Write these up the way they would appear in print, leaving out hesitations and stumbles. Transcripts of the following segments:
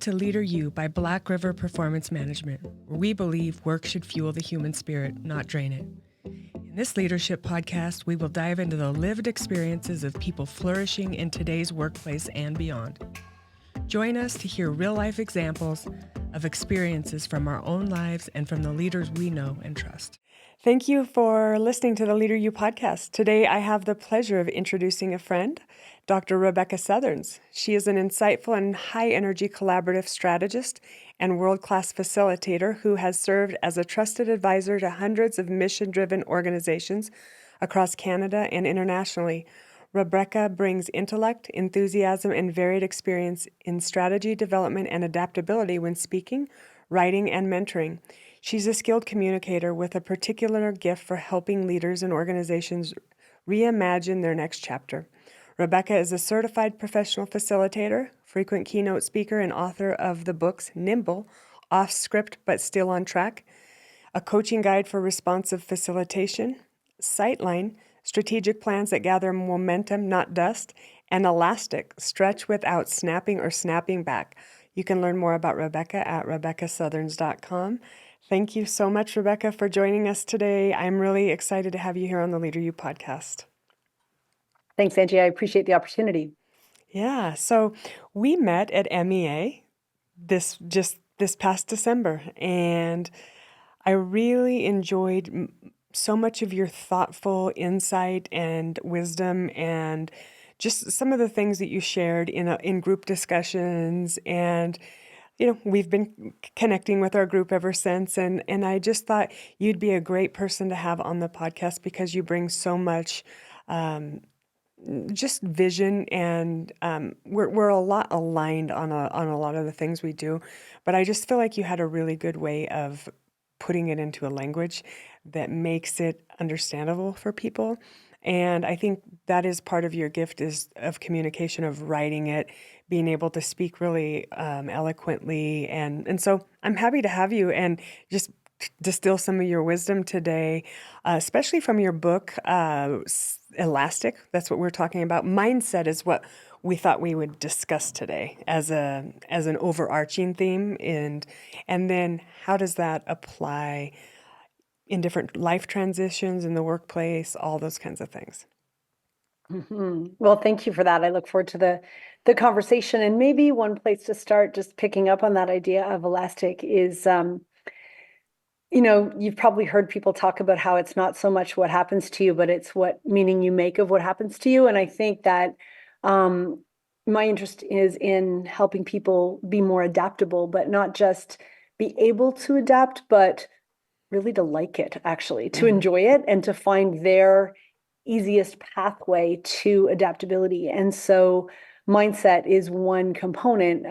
to Leader U by Black River Performance Management, where we believe work should fuel the human spirit, not drain it. In this leadership podcast, we will dive into the lived experiences of people flourishing in today's workplace and beyond. Join us to hear real-life examples of experiences from our own lives and from the leaders we know and trust. Thank you for listening to the Leader U podcast. Today, I have the pleasure of introducing a friend, Dr. Rebecca Sutherns. She is an insightful and high-energy collaborative strategist and world-class facilitator who has served as a trusted advisor to hundreds of mission-driven organizations across Canada and internationally. Rebecca brings intellect, enthusiasm, and varied experience in strategy, development, and adaptability when speaking, writing, and mentoring. She's a skilled communicator with a particular gift for helping leaders and organizations reimagine their next chapter. Rebecca is a certified professional facilitator, frequent keynote speaker, and author of the books Nimble, Off Script But Still on Track, A Coaching Guide for Responsive Facilitation, Sightline, Strategic Plans That Gather Momentum, Not Dust, and Elastic, Stretch Without Snapping or Snapping Back. You can learn more about Rebecca at RebeccaSutherns.com. Thank you so much, Rebecca, for joining us today. I'm really excited to have you here on the Leader U podcast. Thanks, Angie. I appreciate the opportunity. Yeah, so we met at MEA this past December, and I really enjoyed so much of your thoughtful insight and wisdom, and just some of the things that you shared in group discussions. And we've been connecting with our group ever since, and I just thought you'd be a great person to have on the podcast because you bring so much just vision, and we're a lot aligned on a lot of the things we do, but I just feel like you had a really good way of putting it into a language that makes it understandable for people. And I think that is part of your gift of communication, of writing it, being able to speak really eloquently. And so I'm happy to have you and just distill some of your wisdom today, especially from your book, Elastic. That's what we're talking about. Mindset is what we thought we would discuss today as an overarching theme. And then how does that apply in different life transitions in the workplace, all those kinds of things. Mm-hmm. Well, thank you for that. I look forward to the conversation. And maybe one place to start, just picking up on that idea of elastic, is you've probably heard people talk about how it's not so much what happens to you, but it's what meaning you make of what happens to you. And I think that my interest is in helping people be more adaptable, but not just be able to adapt, but really to like it, actually, to enjoy it and to find their easiest pathway to adaptability. And so mindset is one component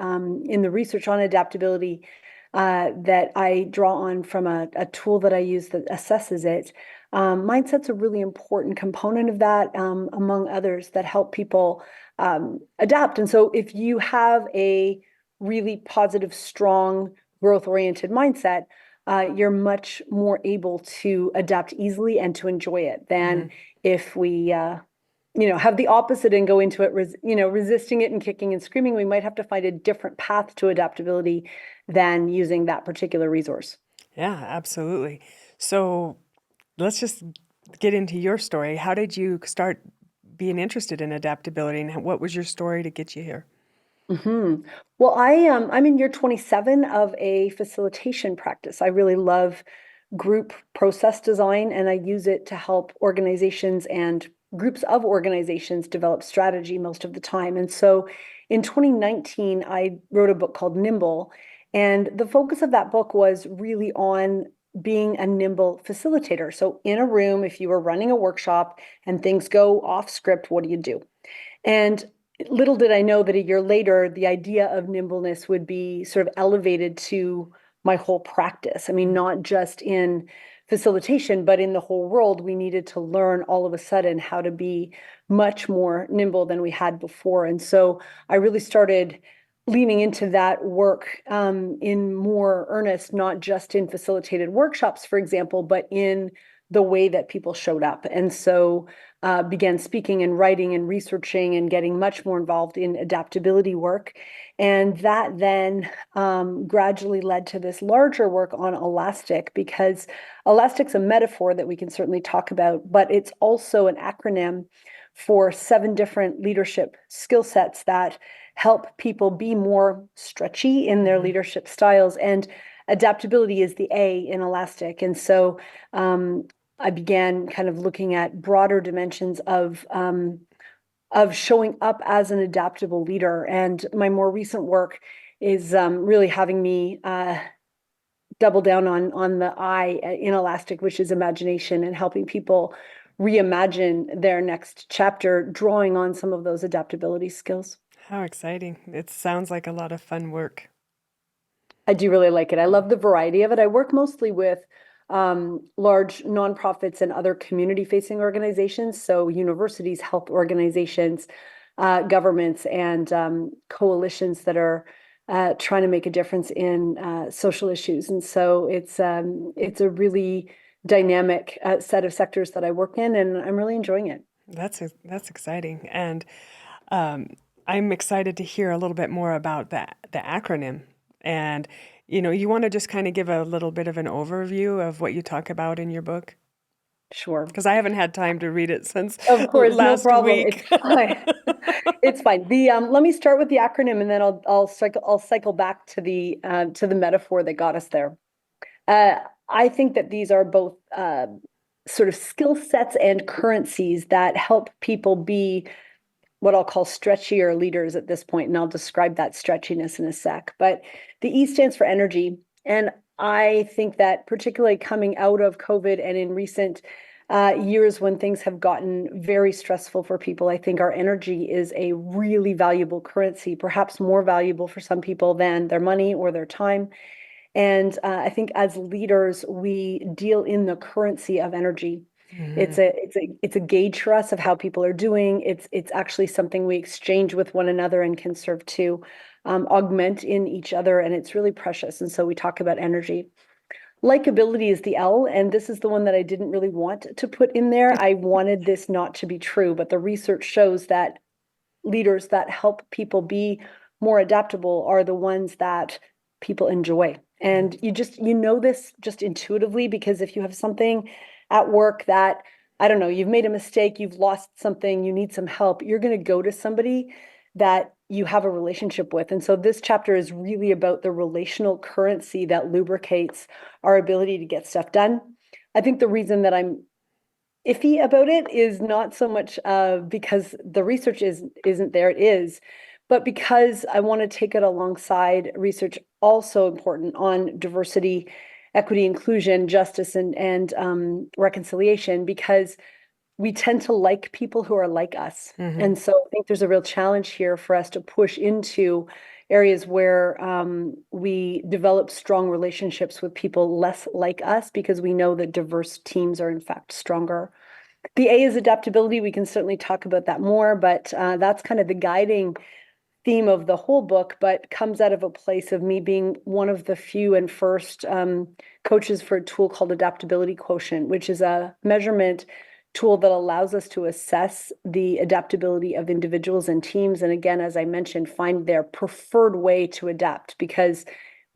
in the research on adaptability that I draw on from a tool that I use that assesses it. Mindset's a really important component of that, among others, that help people adapt. And so if you have a really positive, strong, growth-oriented mindset, you're much more able to adapt easily and to enjoy it than if we, have the opposite and go into it, resisting it and kicking and screaming. We might have to find a different path to adaptability than using that particular resource. Yeah, absolutely. So let's just get into your story. How did you start being interested in adaptability, and what was your story to get you here? Mm-hmm. Well, I'm in year 27 of a facilitation practice. I really love group process design, and I use it to help organizations and groups of organizations develop strategy most of the time. And so in 2019, I wrote a book called Nimble, and the focus of that book was really on being a nimble facilitator. So in a room, if you were running a workshop and things go off script, what do you do? And little did I know that a year later, the idea of nimbleness would be sort of elevated to my whole practice. I mean, not just in facilitation, but in the whole world, we needed to learn all of a sudden how to be much more nimble than we had before. And so I really started leaning into that work in more earnest, not just in facilitated workshops, for example, but in the way that people showed up. And so began speaking and writing and researching and getting much more involved in adaptability work. And that then gradually led to this larger work on elastic, because elastic's a metaphor that we can certainly talk about, but it's also an acronym for 7 different leadership skill sets that help people be more stretchy in their leadership styles. And adaptability is the A in elastic. And so I began kind of looking at broader dimensions of showing up as an adaptable leader. And my more recent work is really having me double down on the I in elastic, which is imagination, and helping people reimagine their next chapter, drawing on some of those adaptability skills. How exciting. It sounds like a lot of fun work. I do really like it. I love the variety of it. I work mostly with large nonprofits and other community-facing organizations, so universities, health organizations, governments, and coalitions that are trying to make a difference in social issues. And so it's a really dynamic set of sectors that I work in, and I'm really enjoying it. That's exciting. And I'm excited to hear a little bit more about the acronym. And, you want to just kind of give a little bit of an overview of what you talk about in your book? Sure. Because I haven't had time to read it since Of course, no last problem. week. It's fine. It's fine. Let me start with the acronym, and then I'll cycle back to the metaphor that got us there. I think that these are both sort of skill sets and currencies that help people be what I'll call stretchier leaders at this point, and I'll describe that stretchiness in a sec. But the E stands for energy, and I think that particularly coming out of COVID and in recent years when things have gotten very stressful for people, I think our energy is a really valuable currency, perhaps more valuable for some people than their money or their time. And I think as leaders, we deal in the currency of energy. It's a gauge for us of how people are doing. It's actually something we exchange with one another and can serve to augment in each other, and it's really precious. And so we talk about energy. Likability is the L, and this is the one that I didn't really want to put in there. I wanted this not to be true, but the research shows that leaders that help people be more adaptable are the ones that people enjoy. And you know this just intuitively, because if you have something at work that, I don't know, you've made a mistake, you've lost something, you need some help, you're going to go to somebody that you have a relationship with. And so this chapter is really about the relational currency that lubricates our ability to get stuff done. I think the reason that I'm iffy about it is not so much because the research isn't there, it is, but because I want to take it alongside research also important on diversity, equity, inclusion, justice, and reconciliation, because we tend to like people who are like us. And so I think there's a real challenge here for us to push into areas where we develop strong relationships with people less like us, because we know that diverse teams are in fact stronger. The A is adaptability. We can certainly talk about that more, but that's kind of the guiding theme of the whole book, but comes out of a place of me being one of the few and first coaches for a tool called Adaptability Quotient, which is a measurement tool that allows us to assess the adaptability of individuals and teams. And again, as I mentioned, find their preferred way to adapt, because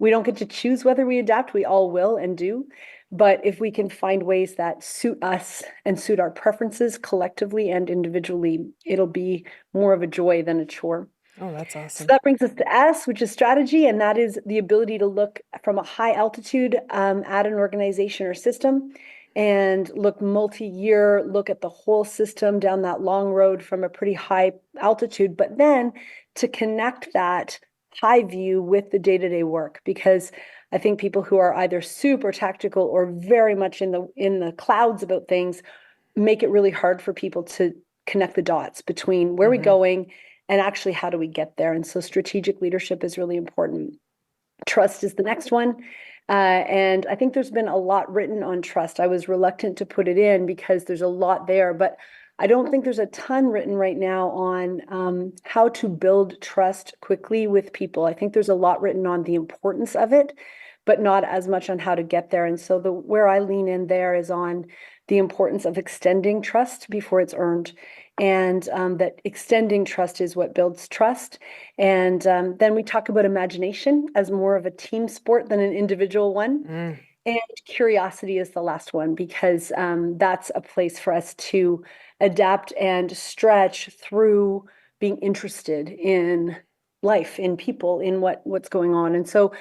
we don't get to choose whether we adapt. We all will and do. But if we can find ways that suit us and suit our preferences collectively and individually, it'll be more of a joy than a chore. Oh, that's So awesome. that brings us to S, which is strategy, and that is the ability to look from a high altitude at an organization or system and look multi-year, look at the whole system down that long road from a pretty high altitude, but then to connect that high view with the day-to-day work, because I think people who are either super tactical or very much in the clouds about things make it really hard for people to connect the dots between where we're going and actually how do we get there. And so strategic leadership is really important. Trust is the next one. And I think there's been a lot written on trust. I was reluctant to put it in because there's a lot there, but I don't think there's a ton written right now on how to build trust quickly with people. I think there's a lot written on the importance of it, but not as much on how to get there. And so where I lean in there is on the importance of extending trust before it's earned. And that extending trust is what builds trust. And then we talk about imagination as more of a team sport than an individual one. Mm. And curiosity is the last one, because that's a place for us to adapt and stretch through being interested in life, in people, in what's going on. And so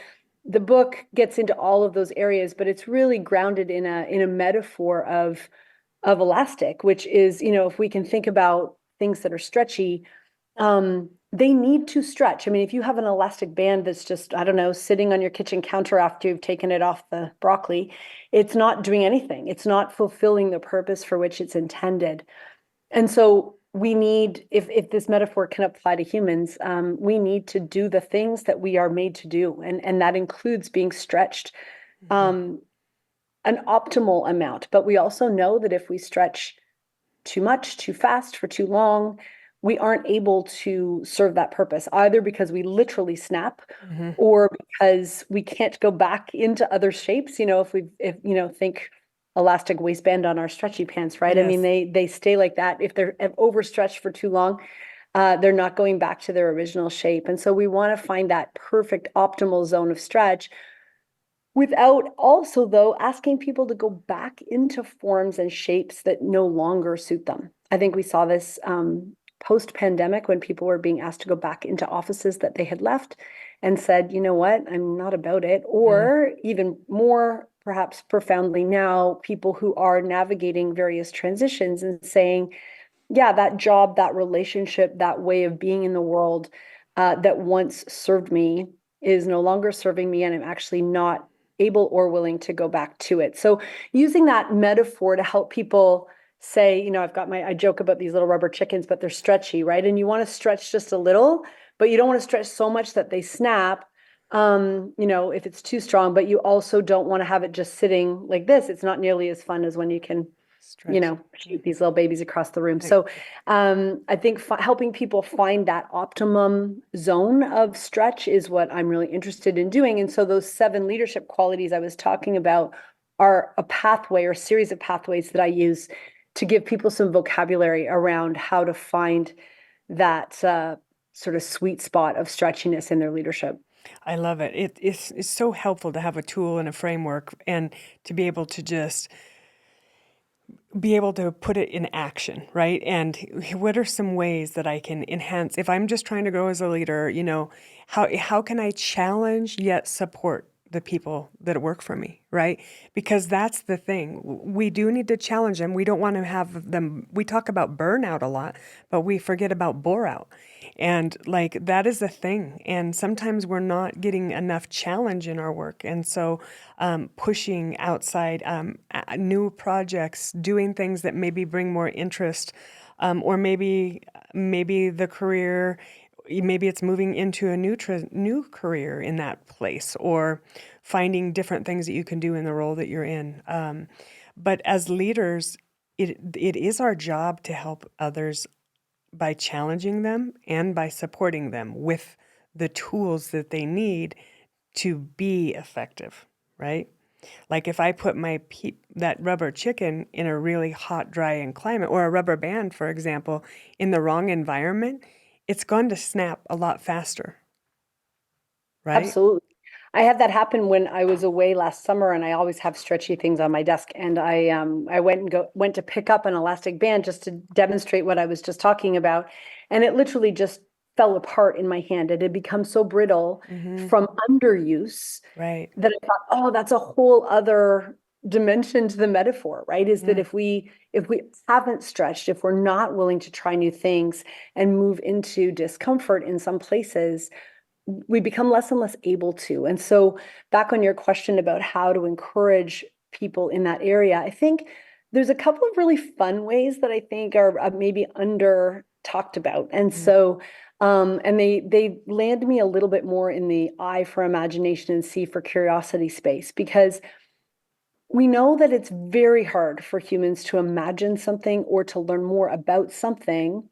the book gets into all of those areas, but it's really grounded in a metaphor of elastic, which is, if we can think about things that are stretchy, they need to stretch. I mean, if you have an elastic band that's just, I don't know, sitting on your kitchen counter after you've taken it off the broccoli, it's not doing anything. It's not fulfilling the purpose for which it's intended. And so we need, if this metaphor can apply to humans, we need to do the things that we are made to do. And that includes being stretched an optimal amount. But we also know that if we stretch too much, too fast, for too long, we aren't able to serve that purpose, either because we literally snap Mm-hmm. or because we can't go back into other shapes. Think elastic waistband on our stretchy pants, right? I mean, Yes. they stay like that. If they're overstretched for too long, they're not going back to their original shape. And so we want to find that perfect optimal zone of stretch, without also, though, asking people to go back into forms and shapes that no longer suit them. I think we saw this post-pandemic when people were being asked to go back into offices that they had left and said, you know what, I'm not about it. Mm. Or even more, perhaps profoundly now, people who are navigating various transitions and saying, yeah, that job, that relationship, that way of being in the world that once served me is no longer serving me, and I'm actually not able or willing to go back to it. So using that metaphor to help people say, I joke about these little rubber chickens, but they're stretchy, right? And you want to stretch just a little, but you don't want to stretch so much that they snap, if it's too strong, but you also don't want to have it just sitting like this. It's not nearly as fun as when you can Stretch. shoot these little babies across the room. Right. So I think helping people find that optimum zone of stretch is what I'm really interested in doing. And so those 7 leadership qualities I was talking about are a pathway or series of pathways that I use to give people some vocabulary around how to find that sort of sweet spot of stretchiness in their leadership. I love it. It's so helpful to have a tool and a framework and to be able to just be able to put it in action, right? And what are some ways that I can enhance if I'm just trying to grow as a leader, how can I challenge yet support the people that work for me, right? Because that's the thing. We do need to challenge them. We don't want to have them. We talk about burnout a lot, but we forget about bore out. And like that is a thing. And sometimes we're not getting enough challenge in our work. And so pushing outside new projects, doing things that maybe bring more interest, or maybe the career, maybe it's moving into a new career in that place, or finding different things that you can do in the role that you're in. But as leaders, it is our job to help others by challenging them and by supporting them with the tools that they need to be effective, right? Like if I put that rubber chicken in a really hot, dry climate, or a rubber band, for example, in the wrong environment, it's going to snap a lot faster, right? Absolutely. I had that happen when I was away last summer, and I always have stretchy things on my desk. And I went to pick up an elastic band just to demonstrate what I was just talking about, and it literally just fell apart in my hand. It had become so brittle Mm-hmm. from underuse Right. that I thought, oh, that's a whole other dimension to the metaphor, right? Is that Mm. if we haven't stretched, if we're not willing to try new things and move into discomfort in some places, we become less and less able to. And so back on your question about how to encourage people in that area, I think there's a couple of really fun ways that I think are maybe under talked about. And Mm. so and they land me a little bit more in the I for imagination and C for curiosity space, because we know that it's very hard for humans to imagine something or to learn more about something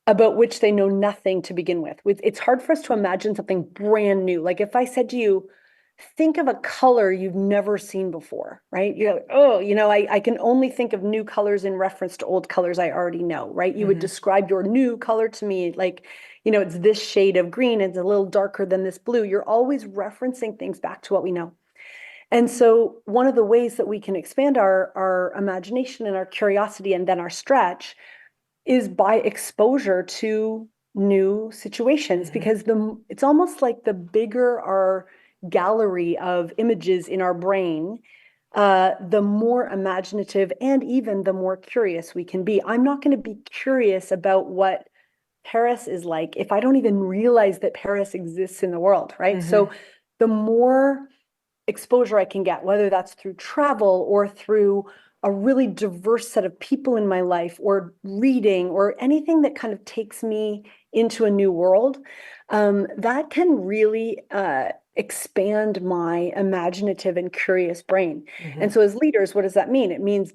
about which they know nothing to begin with. It's hard for us to imagine something brand new. Like if I said to you, think of a color you've never seen before, right? You're like, oh, I can only think of new colors in reference to old colors I already know, right? You would describe your new color to me like, it's this shade of green, it's a little darker than this blue. You're always referencing things back to what we know. And so one of the ways that we can expand our imagination and our curiosity and then our stretch is by exposure to new situations, because it's almost like the bigger our gallery of images in our brain, the more imaginative and even the more curious we can be. I'm not going to be curious about what Paris is like if I don't even realize that Paris exists in the world, right? So the more exposure I can get, whether that's through travel or through a really diverse set of people in my life or reading or anything that kind of takes me into a new world, that can really expand my imaginative and curious brain. And so as leaders, what does that mean? It means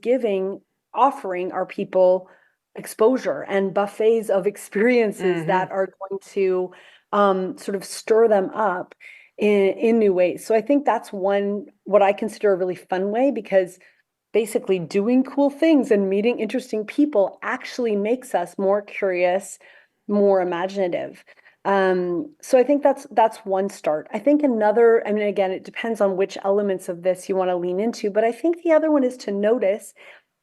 offering our people exposure and buffets of experiences that are going to sort of stir them up in new ways. So I think that's what I consider a really fun way, because basically doing cool things and meeting interesting people actually makes us more curious, more imaginative. So I think that's one start. I think another, I mean, again, it depends on which elements of this you want to lean into, but I think the other one is to notice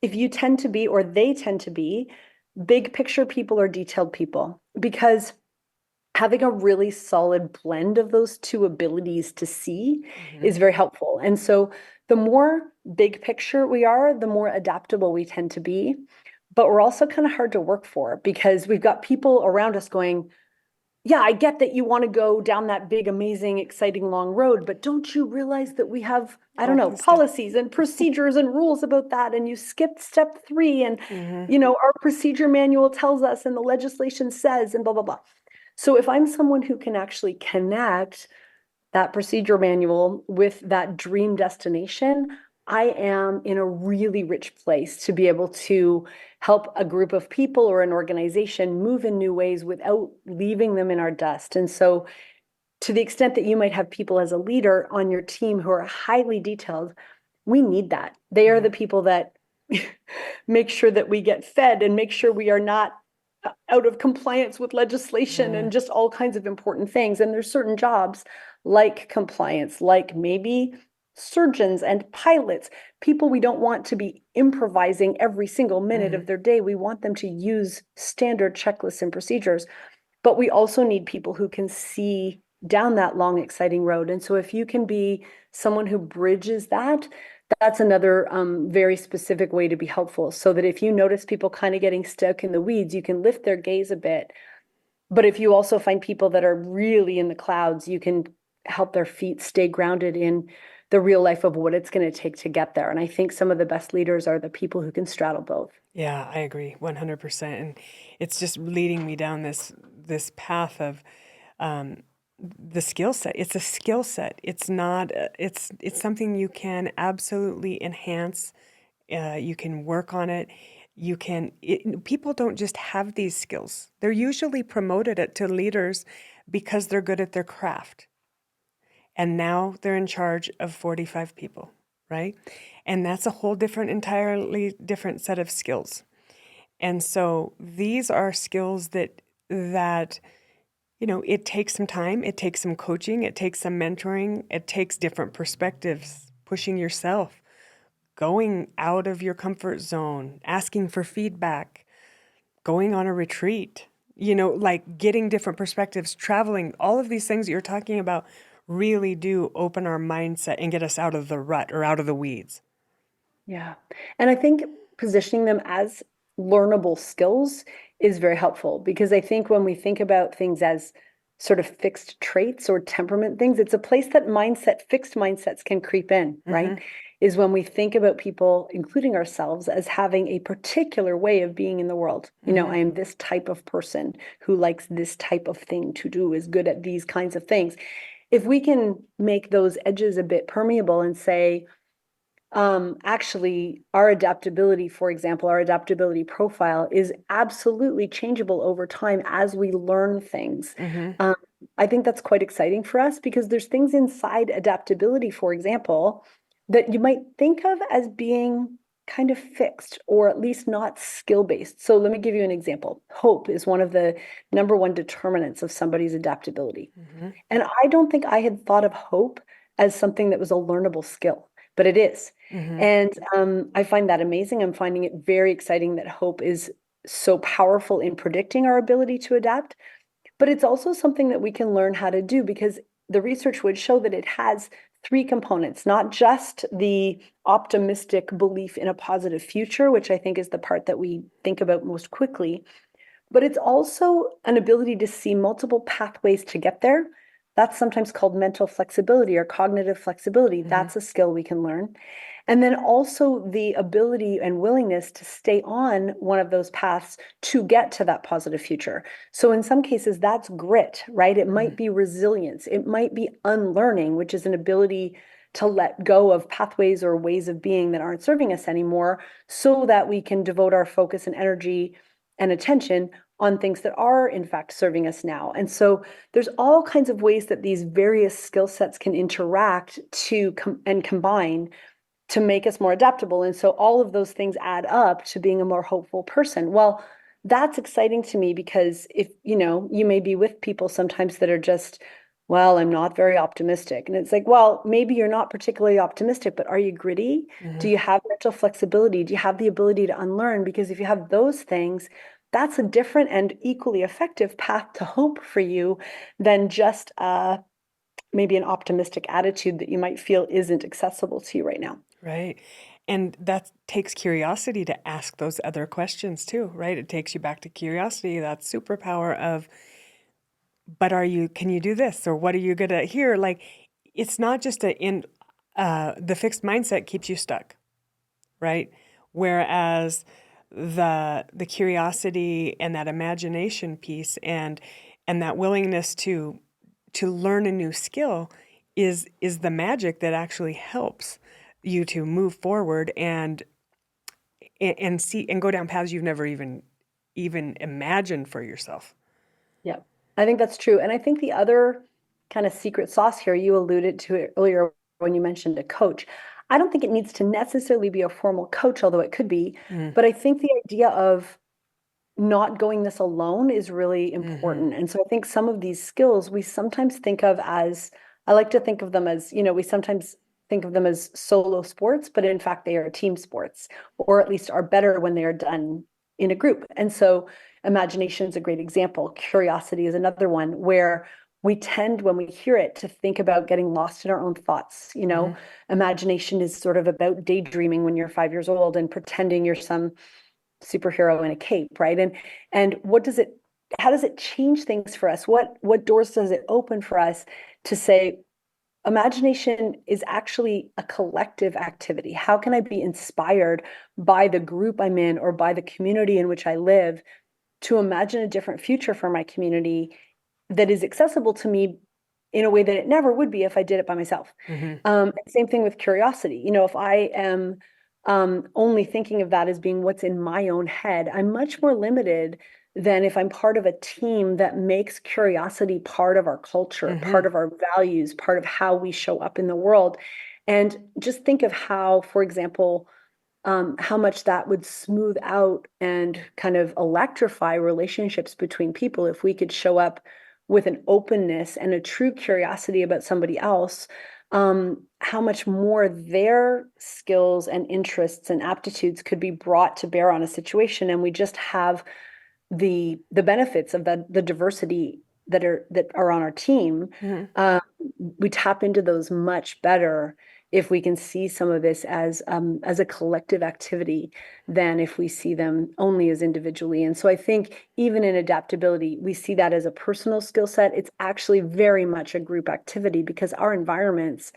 if you tend to be, or they tend to be, big picture people or detailed people, because having a really solid blend of those two abilities to see is very helpful. And so the more big picture we are, the more adaptable we tend to be. But we're also kind of hard to work for, because we've got people around us going, yeah, I get that you want to go down that big, amazing, exciting, long road, but don't you realize that we have, I don't know, policies and procedures and rules about that, and you skipped step 3, and our procedure manual tells us, and the legislation says, and blah, blah, blah. So if I'm someone who can actually connect that procedure manual with that dream destination, I am in a really rich place to be able to help a group of people or an organization move in new ways without leaving them in our dust. And so to the extent that you might have people as a leader on your team who are highly detailed, we need that. They are the people that make sure that we get fed and make sure we are not out of compliance with legislation and just all kinds of important things. And there's certain jobs like compliance, like maybe surgeons and pilots, people we don't want to be improvising every single minute of their day. We want them to use standard checklists and procedures, but we also need people who can see down that long, exciting road. And so if you can be someone who bridges that, that's another very specific way to be helpful, so that if you notice people kind of getting stuck in the weeds, you can lift their gaze a bit. But if you also find people that are really in the clouds, you can help their feet stay grounded in the real life of what it's going to take to get there. And I think some of the best leaders are the people who can straddle both. Yeah, I agree 100%. And it's just leading me down this path of the skill set. It's a skill set. It's not, it's something you can absolutely enhance. You can work on it. People don't just have these skills. They're usually promoted to leaders because they're good at their craft. And now they're in charge of 45 people, right? And that's a whole entirely different set of skills. And so these are skills that it takes some time, it takes some coaching, it takes some mentoring, it takes different perspectives, pushing yourself, going out of your comfort zone, asking for feedback, going on a retreat, like getting different perspectives, traveling, all of these things that you're talking about really do open our mindset and get us out of the rut or out of the weeds. Yeah. And I think positioning them as learnable skills is very helpful, because I think when we think about things as sort of fixed traits or temperament things, it's a place that fixed mindsets can creep in, right? Is when we think about people, including ourselves, as having a particular way of being in the world. I am this type of person who likes this type of thing to do, is good at these kinds of things. If we can make those edges a bit permeable and say, actually, our adaptability, for example, our adaptability profile is absolutely changeable over time as we learn things. I think that's quite exciting for us because there's things inside adaptability, for example, that you might think of as being kind of fixed or at least not skill-based. So let me give you an example. Hope is one of the number one determinants of somebody's adaptability. Mm-hmm. And I don't think I had thought of hope as something that was a learnable skill, but it is. Mm-hmm. And I find that amazing. I'm finding it very exciting that hope is so powerful in predicting our ability to adapt. But it's also something that we can learn how to do because the research would show that it has three components, not just the optimistic belief in a positive future, which I think is the part that we think about most quickly, but it's also an ability to see multiple pathways to get there. That's sometimes called mental flexibility or cognitive flexibility. Mm-hmm. That's a skill we can learn. And then also the ability and willingness to stay on one of those paths to get to that positive future. So in some cases, that's grit, right? It might be resilience. It might be unlearning, which is an ability to let go of pathways or ways of being that aren't serving us anymore so that we can devote our focus and energy and attention on things that are in fact serving us now. And so there's all kinds of ways that these various skill sets can interact to and combine to make us more adaptable. And so all of those things add up to being a more hopeful person. Well, that's exciting to me because if, you may be with people sometimes that are just, well, I'm not very optimistic. And it's like, well, maybe you're not particularly optimistic, but are you gritty? Mm-hmm. Do you have mental flexibility? Do you have the ability to unlearn? Because if you have those things, that's a different and equally effective path to hope for you than just maybe an optimistic attitude that you might feel isn't accessible to you right now. Right. And that takes curiosity to ask those other questions too, right? It takes you back to curiosity, that superpower of, but can you do this? Or what are you gonna hear? Like, it's not just the fixed mindset keeps you stuck, right? Whereas the curiosity and that imagination piece and that willingness to learn a new skill is the magic that actually helps you to move forward and see and go down paths you've never even imagined for yourself. Yeah, I think that's true. And I think the other kind of secret sauce here, you alluded to it earlier when you mentioned a coach. I don't think it needs to necessarily be a formal coach, although it could be. Mm. But I think the idea of not going this alone is really Mm-hmm. important. And so I think some of these skills we sometimes think of as, I like to think of them as, we sometimes think of them as solo sports, but in fact they are team sports, or at least are better when they are done in a group. And so imagination is a great example. Curiosity is another one where we tend, when we hear it, to think about getting lost in our own thoughts. Mm-hmm. Imagination is sort of about daydreaming when you're 5 years old and pretending you're some superhero in a cape, right? And how does it change things for us? What doors does it open for us to say imagination is actually a collective activity? How can I be inspired by the group I'm in or by the community in which I live to imagine a different future for my community that is accessible to me in a way that it never would be if I did it by myself? Mm-hmm. Same thing with curiosity. If I am only thinking of that as being what's in my own head, I'm much more limited than if I'm part of a team that makes curiosity part of our culture, Mm-hmm. part of our values, part of how we show up in the world. And just think of how, for example, how much that would smooth out and kind of electrify relationships between people if we could show up with an openness and a true curiosity about somebody else, how much more their skills and interests and aptitudes could be brought to bear on a situation, and we just have the benefits of the diversity that are on our team. Mm-hmm. We tap into those much better if we can see some of this as a collective activity than if we see them only as individually. And so I think even in adaptability, we see that as a personal skill set. It's actually very much a group activity because our environments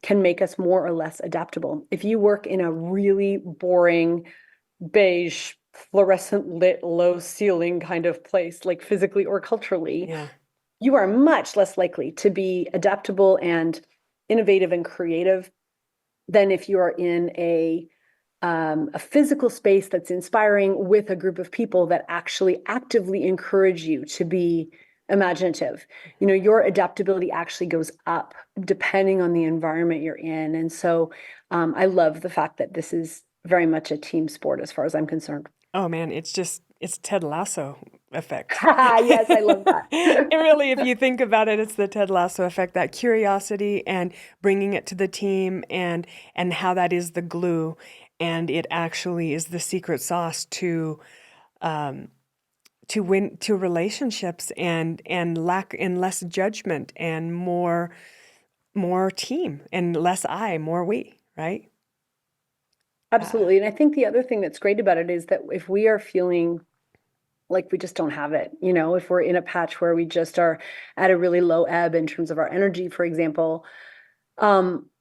can make us more or less adaptable. If you work in a really boring, beige, fluorescent lit, low ceiling kind of place, like physically or culturally, Yeah. you are much less likely to be adaptable and innovative and creative than if you are in a physical space that's inspiring with a group of people that actually actively encourage you to be imaginative. Your adaptability actually goes up depending on the environment you're in. And so I love the fact that this is very much a team sport as far as I'm concerned. Oh man, it's Ted Lasso effect. Yes, I love It that. really, if you think about it, it's the Ted Lasso effect, that curiosity and bringing it to the team and how that is the glue, and it actually is the secret sauce to win to relationships and less judgment and more team and less I, more we, right? Absolutely. And I think the other thing that's great about it is that if we are feeling like we just don't have it, if we're in a patch where we just are at a really low ebb in terms of our energy, for example,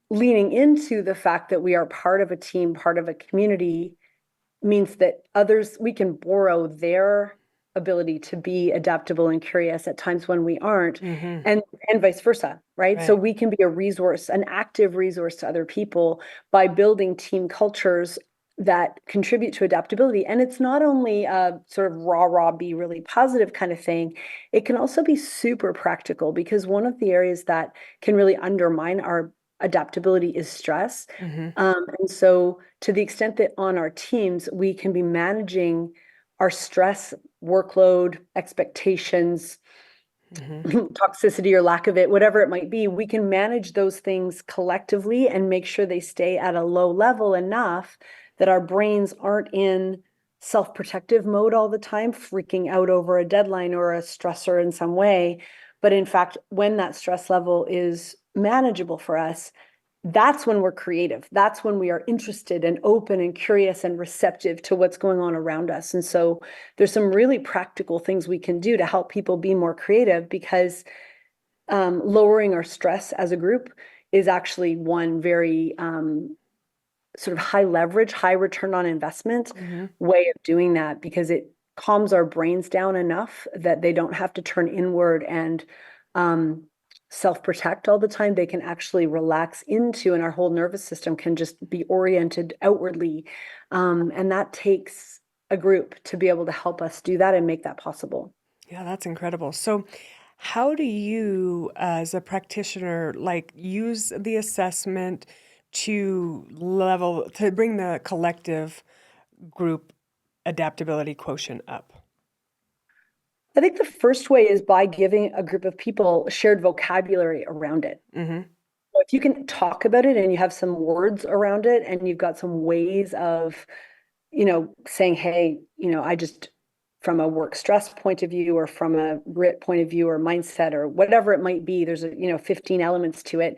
leaning into the fact that we are part of a team, part of a community means that we can borrow their ability to be adaptable and curious at times when we aren't, Mm-hmm. and vice versa, right? So Right. we can be a resource, an active resource to other people by building team cultures that contribute to adaptability. And it's not only a sort of rah, be really positive kind of thing. It can also be super practical, because one of the areas that can really undermine our adaptability is stress. Mm-hmm. And so to the extent that on our teams, we can be managing our stress, workload, expectations, Mm-hmm. toxicity or lack of it, whatever it might be, we can manage those things collectively and make sure they stay at a low level enough that our brains aren't in self-protective mode all the time, freaking out over a deadline or a stressor in some way. But in fact, when that stress level is manageable for us, that's when we're creative. That's when we are interested and open and curious and receptive to what's going on around us. And so there's some really practical things we can do to help people be more creative, because lowering our stress as a group is actually one very sort of high leverage, high return on investment Mm-hmm. way of doing that, because it calms our brains down enough that they don't have to turn inward and um, self-protect all the time. They can actually relax into, and our whole nervous system can just be oriented outwardly. And that takes a group to be able to help us do that and make that possible. Yeah, that's incredible. So, how do you, as a practitioner, like use the assessment to bring the collective group adaptability quotient up? I think the first way is by giving a group of people shared vocabulary around it. Mm-hmm. So if you can talk about it and you have some words around it and you've got some ways of, saying, hey, I just, from a work stress point of view or from a grit point of view or mindset or whatever it might be, there's 15 elements to it.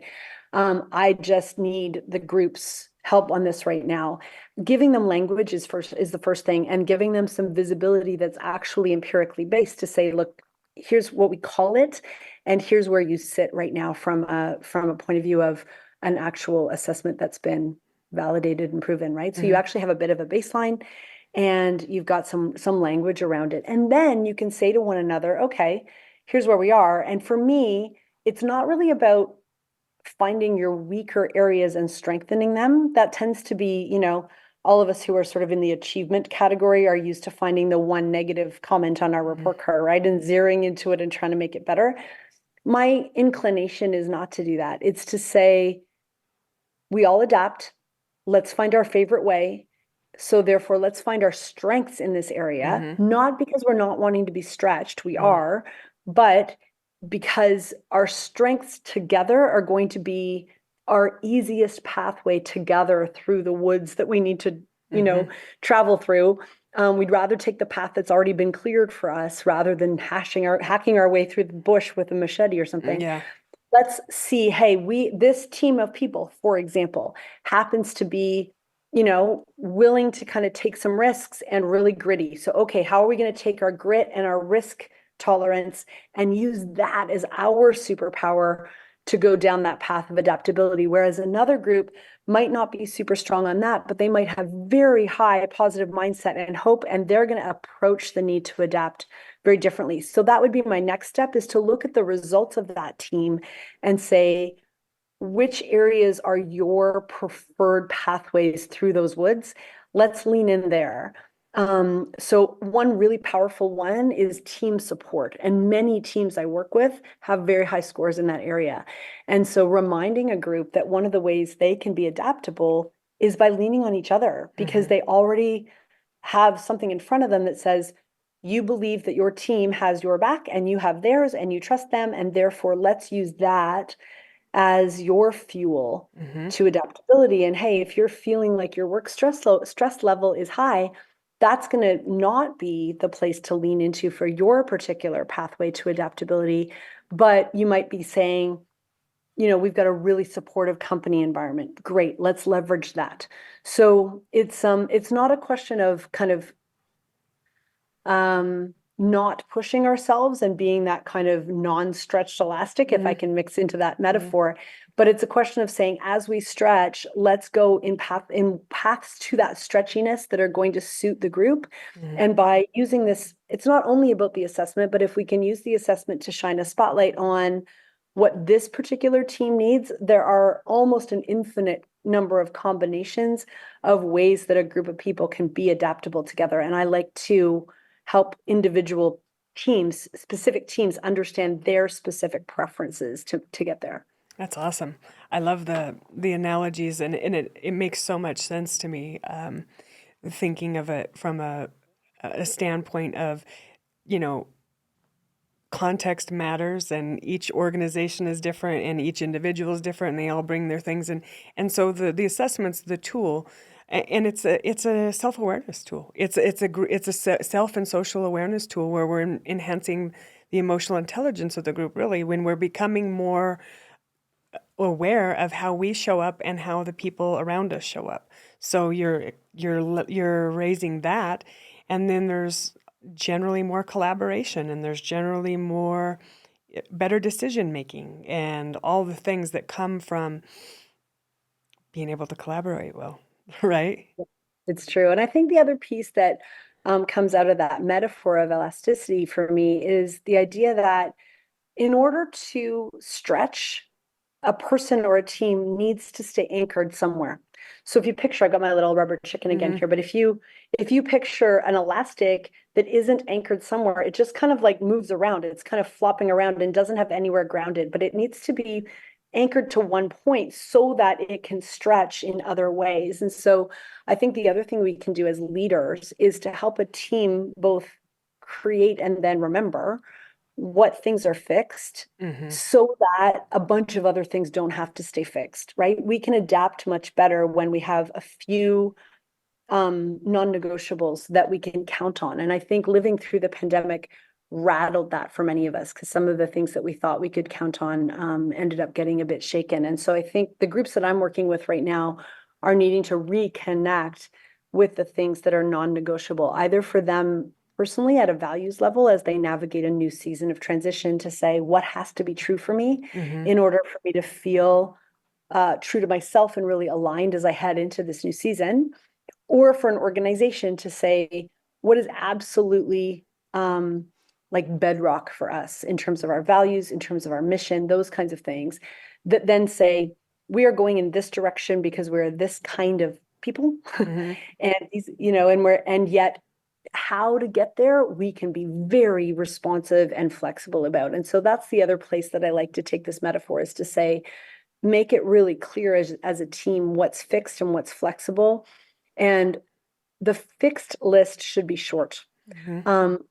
I just need the group's help on this right now. Giving them language is the first thing, and giving them some visibility that's actually empirically based to say, look, here's what we call it, and here's where you sit right now from a point of view of an actual assessment that's been validated and proven, right? So you Mm-hmm. actually have a bit of a baseline and you've got some language around it. And then you can say to one another, okay, here's where we are. And for me, it's not really about finding your weaker areas and strengthening them. That tends to be, all of us who are sort of in the achievement category are used to finding the one negative comment on our Mm-hmm. report card, right? And zeroing into it and trying to make it better. My inclination is not to do that. It's to say, we all adapt. Let's find our favorite way. So therefore, let's find our strengths in this area, Mm-hmm. not because we're not wanting to be stretched, we Mm-hmm. are, but because our strengths together are going to be our easiest pathway together through the woods that we need to, Mm-hmm. travel through. We'd rather take the path that's already been cleared for us rather than hacking our way through the bush with a machete or something. Yeah. Let's see, hey, this team of people, for example, happens to be, willing to kind of take some risks and really gritty. So, okay, how are we going to take our grit and our risk tolerance and use that as our superpower to go down that path of adaptability? Whereas another group might not be super strong on that, but they might have very high positive mindset and hope, and they're going to approach the need to adapt very differently. So that would be my next step, is to look at the results of that team and say, which areas are your preferred pathways through those woods? Let's lean in there. So one really powerful one is team support. And many teams I work with have very high scores in that area. And so reminding a group that one of the ways they can be adaptable is by leaning on each other because they already have something in front of them that says, you believe that your team has your back and you have theirs and you trust them. And therefore, let's use that as your fuel to adaptability. And hey, if you're feeling like your work stress level is high, that's going to not be the place to lean into for your particular pathway to adaptability. But you might be saying, we've got a really supportive company environment. Great, let's leverage that. So it's not a question of kind of not pushing ourselves and being that kind of non-stretched elastic, if I can mix into that metaphor. But it's a question of saying, as we stretch, let's go in paths to that stretchiness that are going to suit the group. And by using this, it's not only about the assessment, but if we can use the assessment to shine a spotlight on what this particular team needs, there are almost an infinite number of combinations of ways that a group of people can be adaptable together. And I like to help individual teams, specific teams, understand their specific preferences to get there. That's awesome. I love the analogies, and it makes so much sense to me, thinking of it from a standpoint of, context matters, and each organization is different and each individual is different, and they all bring their things. And so the assessment's the tool, and it's a self-awareness tool. It's a self and social awareness tool where we're enhancing the emotional intelligence of the group, really, when we're becoming more aware of how we show up and how the people around us show up. So you're raising that, and then there's generally more collaboration, and there's generally more better decision making, and all the things that come from being able to collaborate well, right? It's true. And I think the other piece that comes out of that metaphor of elasticity for me is the idea that in order to stretch, a person or a team needs to stay anchored somewhere. So if you picture, I got my little rubber chicken again here, but if you picture an elastic that isn't anchored somewhere, it just kind of like moves around. It's kind of flopping around and doesn't have anywhere grounded, but it needs to be anchored to one point so that it can stretch in other ways. And so I think the other thing we can do as leaders is to help a team both create and then remember what things are fixed so that a bunch of other things don't have to stay fixed, right? We can adapt much better when we have a few non-negotiables that we can count on. And I think living through the pandemic rattled that for many of us because some of the things that we thought we could count on ended up getting a bit shaken. And so I think the groups that I'm working with right now are needing to reconnect with the things that are non-negotiable, either for them personally at a values level as they navigate a new season of transition, to say what has to be true for me in order for me to feel true to myself and really aligned as I head into this new season, or for an organization to say what is absolutely like bedrock for us in terms of our values, in terms of our mission, those kinds of things, that then say we are going in this direction because we're this kind of people and these, and yet how to get there, we can be very responsive and flexible about. And so that's the other place that I like to take this metaphor, is to say, make it really clear as a team what's fixed and what's flexible. And the fixed list should be short,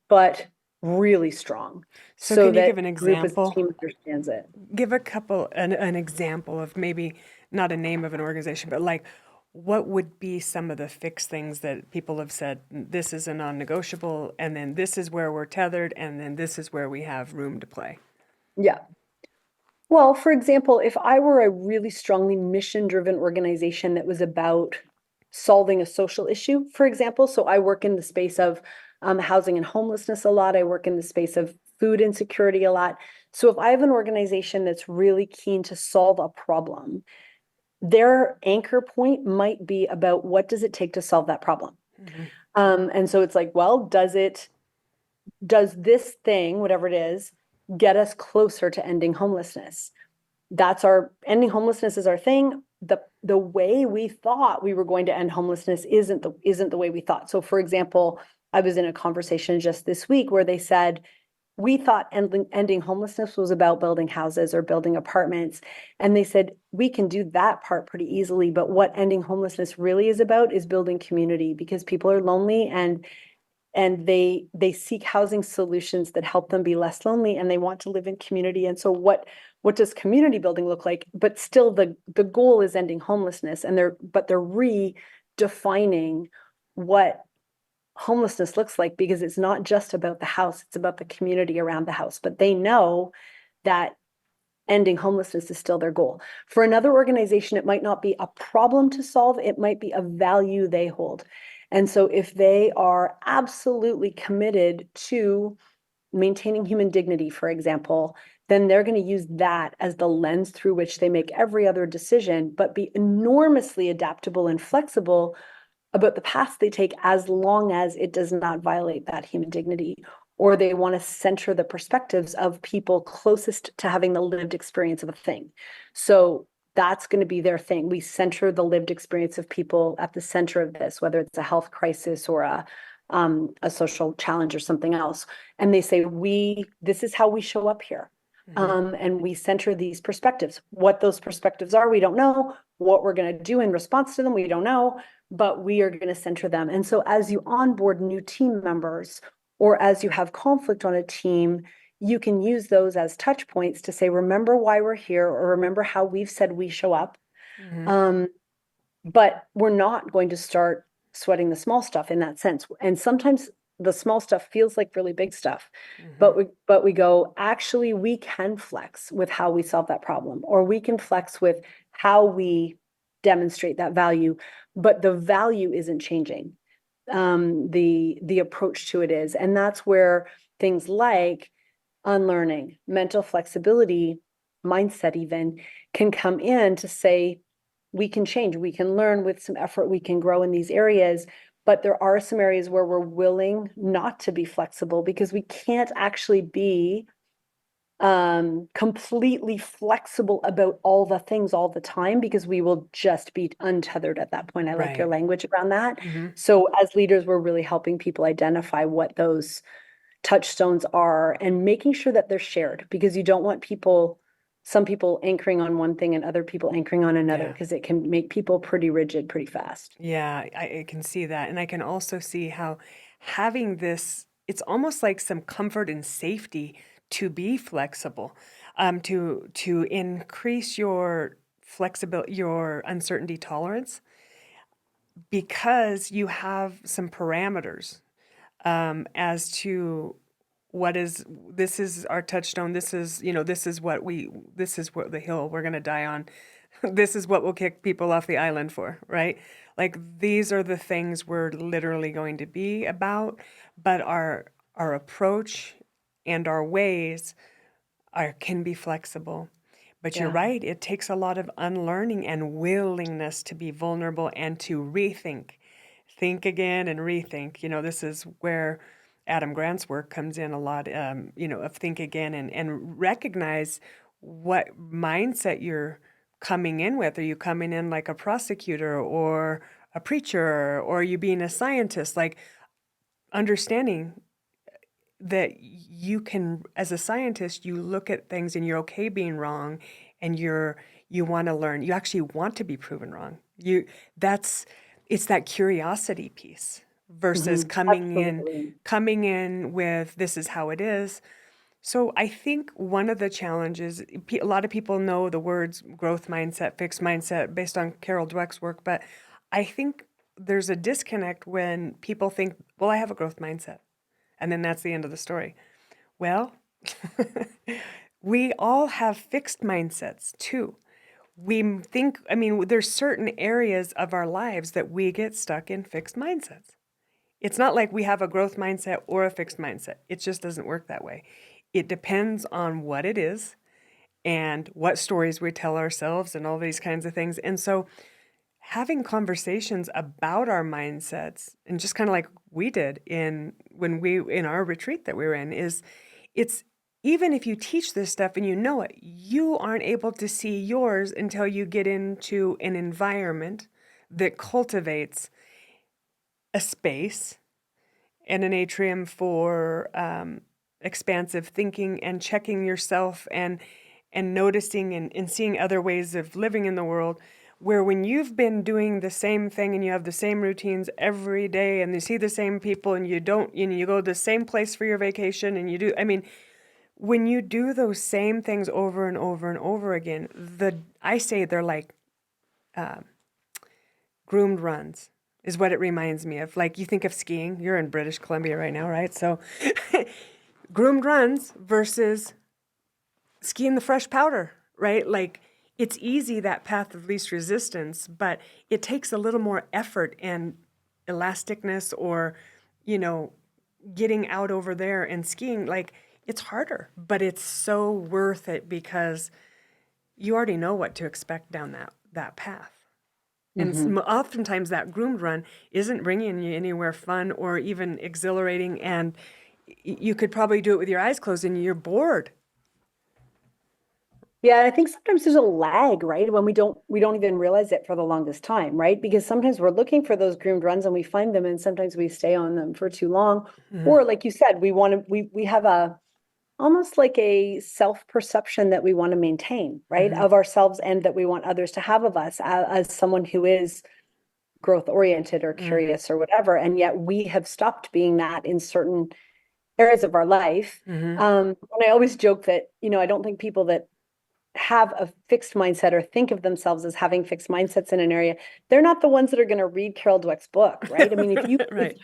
but really strong. So can you that give an group as a example? team understands it. Give an example of, maybe not a name of an organization, but like, what would be some of the fixed things that people have said, this is a non-negotiable, and then this is where we're tethered, and then this is where we have room to play? Yeah. Well, for example, if I were a really strongly mission-driven organization that was about solving a social issue, for example, so I work in the space of housing and homelessness a lot. I work in the space of food insecurity a lot. So if I have an organization that's really keen to solve a problem, their anchor point might be about what does it take to solve that problem. And so it's like, well, does this thing, whatever it is, get us closer to ending homelessness? Ending homelessness is our thing. the way we thought we were going to end homelessness isn't the way we thought. So for example, I was in a conversation just this week where they said, we thought ending homelessness was about building houses or building apartments. And they said, we can do that part pretty easily. But what ending homelessness really is about is building community, because people are lonely and they seek housing solutions that help them be less lonely, and they want to live in community. And so what does community building look like? But still the goal is ending homelessness, and they're redefining what homelessness looks like, because it's not just about the house, it's about the community around the house. But they know that ending homelessness is still their goal. For another organization, it might not be a problem to solve, it might be a value they hold. And so if they are absolutely committed to maintaining human dignity, for example, then they're going to use that as the lens through which they make every other decision, but be enormously adaptable and flexible about the paths they take, as long as it does not violate that human dignity. Or they want to center the perspectives of people closest to having the lived experience of a thing. So that's going to be their thing. We center the lived experience of people at the center of this, whether it's a health crisis or a social challenge or something else. And they say, this is how we show up here. And we center these perspectives. What those perspectives are, we don't know. What we're going to do in response to them, we don't know, but we are going to center them. And so as you onboard new team members, or as you have conflict on a team, you can use those as touch points to say, remember why we're here, or remember how we've said we show up. But we're not going to start sweating the small stuff in that sense. And sometimes the small stuff feels like really big stuff, but we go, actually, we can flex with how we solve that problem, or we can flex with how we demonstrate that value, but the value isn't changing. The approach to it is. And that's where things like unlearning, mental flexibility, mindset even, can come in to say, we can change, we can learn with some effort, we can grow in these areas. But there are some areas where we're willing not to be flexible, because we can't actually be completely flexible about all the things all the time, because we will just be untethered at that point. I like your language around that. So as leaders, we're really helping people identify what those touchstones are and making sure that they're shared, because you don't want some people anchoring on one thing and other people anchoring on another, because it can make people pretty rigid pretty fast. Yeah, I can see that. And I can also see how having this, it's almost like some comfort and safety to be flexible, to increase your flexibility, your uncertainty tolerance, because you have some parameters as to this is our touchstone. This is the hill we're going to die on. This is what will kick people off the island for, right? Like, these are the things we're literally going to be about, but our approach and our ways can be flexible. But you're right, it takes a lot of unlearning and willingness to be vulnerable and to rethink. Think again and rethink. This is where Adam Grant's work comes in a lot, of think again and recognize what mindset you're coming in with. Are you coming in like a prosecutor or a preacher, or are you being a scientist? Like, understanding that you can, as a scientist, you look at things and you're okay being wrong, and you want to learn. You actually want to be proven wrong. It's that curiosity piece versus coming in with, this is how it is. So I think one of the challenges, a lot of people know the words growth mindset, fixed mindset, based on Carol Dweck's work, but I think there's a disconnect when people think, well, I have a growth mindset, and then that's the end of the story. Well, we all have fixed mindsets too. There's certain areas of our lives that we get stuck in fixed mindsets. It's not like we have a growth mindset or a fixed mindset. It just doesn't work that way. It depends on what it is and what stories we tell ourselves and all these kinds of things. And so having conversations about our mindsets, and just kind of like we did in our retreat that we were in, it's even if you teach this stuff and you know it, you aren't able to see yours until you get into an environment that cultivates a space and an atrium for expansive thinking and checking yourself and noticing and seeing other ways of living in the world, where when you've been doing the same thing and you have the same routines every day and you see the same people and you don't, you go to the same place for your vacation and you do, I mean, when you do those same things over and over and over again, I say they're like groomed runs is what it reminds me of. Like, you think of skiing, you're in British Columbia right now, right? So groomed runs versus skiing the fresh powder, right? Like, it's easy, that path of least resistance, but it takes a little more effort and elasticness, or, getting out over there and skiing. Like, it's harder, but it's so worth it because you already know what to expect down that path. And oftentimes that groomed run isn't bringing you anywhere fun or even exhilarating, and you could probably do it with your eyes closed and you're bored. Yeah, I think sometimes there's a lag, right? When we don't even realize it for the longest time, right? Because sometimes we're looking for those groomed runs and we find them, and sometimes we stay on them for too long. Or like you said, we have a almost like a self-perception that we want to maintain, right? Of ourselves, and that we want others to have of us as someone who is growth oriented or curious or whatever. And yet we have stopped being that in certain areas of our life. And I always joke that, I don't think people that have a fixed mindset or think of themselves as having fixed mindsets in an area, they're not the ones that are going to read Carol Dweck's book, right? I mean, Right.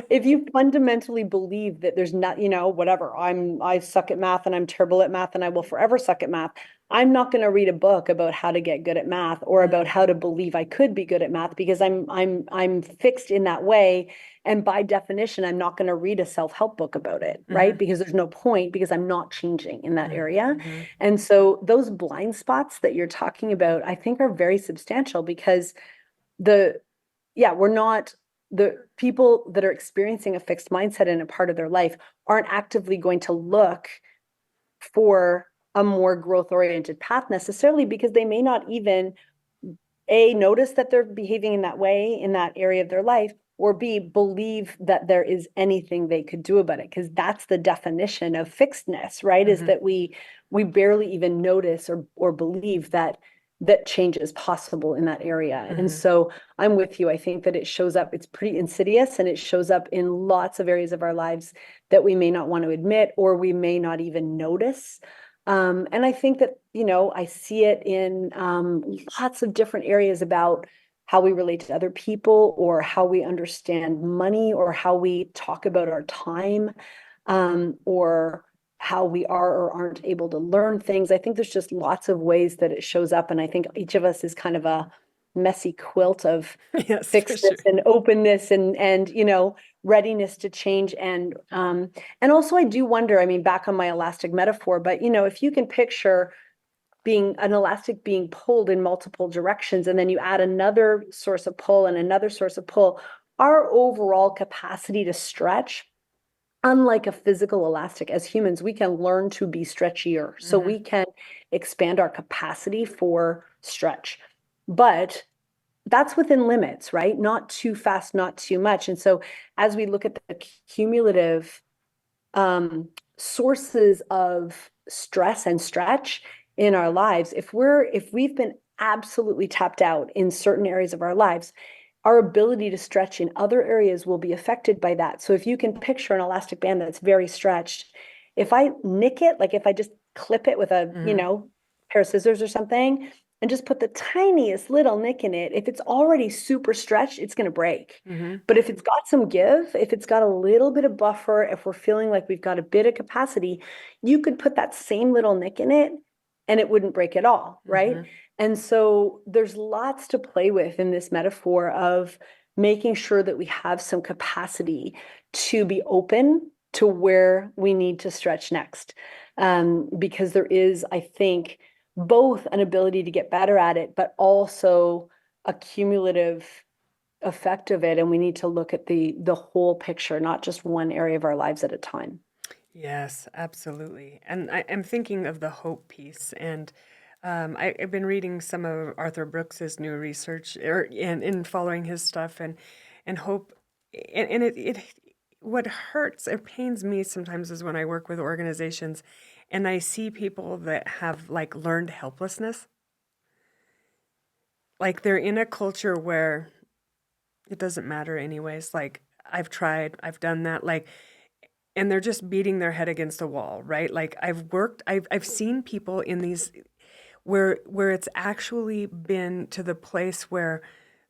if you fundamentally believe that there's not, whatever, I suck at math and I'm terrible at math and I will forever suck at math, I'm not going to read a book about how to get good at math or about how to believe I could be good at math, because I'm fixed in that way. And by definition, I'm not going to read a self-help book about it, right? Because there's no point, because I'm not changing in that area. And so those blind spots that you're talking about, I think, are very substantial, because we're not, the people that are experiencing a fixed mindset in a part of their life aren't actively going to look for a more growth-oriented path necessarily, because they may not even notice that they're behaving in that way in that area of their life, or B, believe that there is anything they could do about it. Because that's the definition of fixedness, right? Is that we barely even notice or believe that change is possible in that area. And so I'm with you. I think that it shows up, it's pretty insidious, and it shows up in lots of areas of our lives that we may not want to admit, or we may not even notice. And I think that, I see it in lots of different areas about how we relate to other people, or how we understand money, or how we talk about our time, or how we are or aren't able to learn things. I think there's just lots of ways that it shows up. And I think each of us is kind of a messy quilt of Yes, fixedness and openness and readiness to change. And also I do wonder, I mean, back on my elastic metaphor, but if you can picture being an elastic being pulled in multiple directions, and then you add another source of pull and another source of pull, our overall capacity to stretch, unlike a physical elastic, as humans, we can learn to be stretchier. So we can expand our capacity for stretch. But that's within limits, right? Not too fast, not too much. And so as we look at the cumulative sources of stress and stretch in our lives, if we've been absolutely tapped out in certain areas of our lives, our ability to stretch in other areas will be affected by that. So if you can picture an elastic band that's very stretched, if I nick it, like if I just clip it with a, pair of scissors or something, and just put the tiniest little nick in it, if it's already super stretched, it's going to break. But if it's got some give, if it's got a little bit of buffer, if we're feeling like we've got a bit of capacity, you could put that same little nick in it and it wouldn't break at all, right? And so there's lots to play with in this metaphor of making sure that we have some capacity to be open to where we need to stretch next. Because there is, I think, both an ability to get better at it, but also a cumulative effect of it. And we need to look at the whole picture, not just one area of our lives at a time. Yes, absolutely. And I'm thinking of the hope piece, and I've been reading some of Arthur Brooks's new research, and following his stuff, and hope, and it what hurts or pains me sometimes is when I work with organizations, and I see people that have like learned helplessness, like they're in a culture where it doesn't matter anyways. Like I've tried, I've done that, like and they're just beating their head against a wall, right? Like I've seen people in these where it's actually been to the place where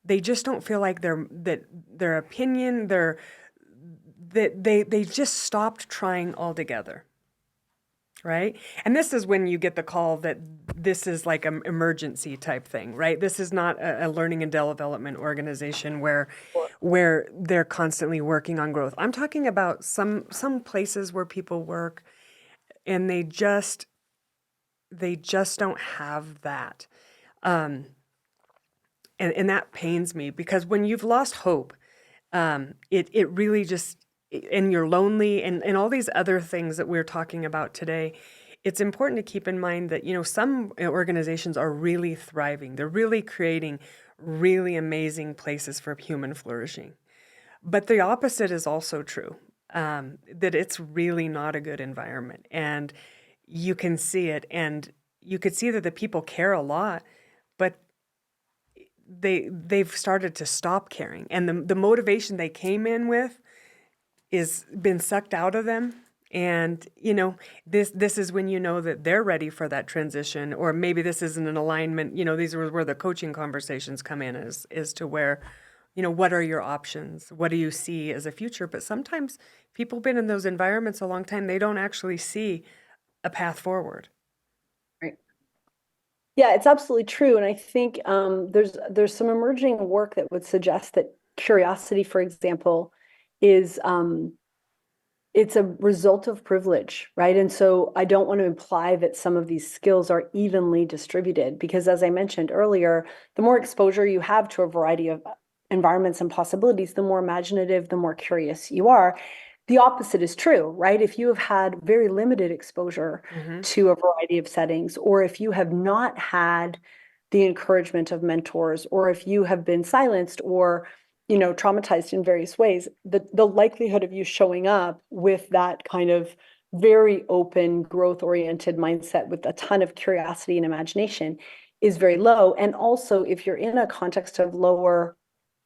they just don't feel like their opinion, they just stopped trying altogether, right? And this is when you get the call that this is like an emergency type thing, right? This is not a learning and development organization where they're constantly working on growth. I'm talking about some places where people work and they just don't have that. Um, and that pains me because when you've lost hope, it really just and you're lonely and all these other things that we're talking about today, it's important to keep in mind that some organizations are really thriving. They're really creating really amazing places for human flourishing. But the opposite is also true, that it's really not a good environment. And you can see it, and you could see that the people care a lot, but they've started to stop caring. And the motivation they came in with is been sucked out of them. And this is when you know that they're ready for that transition, or maybe this isn't an alignment. These are where the coaching conversations come in, as to where, what are your options? What do you see as a future? But sometimes people have been in those environments a long time, they don't actually see a path forward. Right. Yeah, it's absolutely true. And I think there's some emerging work that would suggest that curiosity, for example, is it's a result of privilege, right? And so I don't want to imply that some of these skills are evenly distributed because, as I mentioned earlier, the more exposure you have to a variety of environments and possibilities, the more imaginative, the more curious you are. The opposite is true, right? If you have had very limited exposure Mm-hmm. to a variety of settings, or if you have not had the encouragement of mentors, or if you have been silenced or traumatized in various ways, the likelihood of you showing up with that kind of very open, growth-oriented mindset with a ton of curiosity and imagination is very low. And also, if you're in a context of lower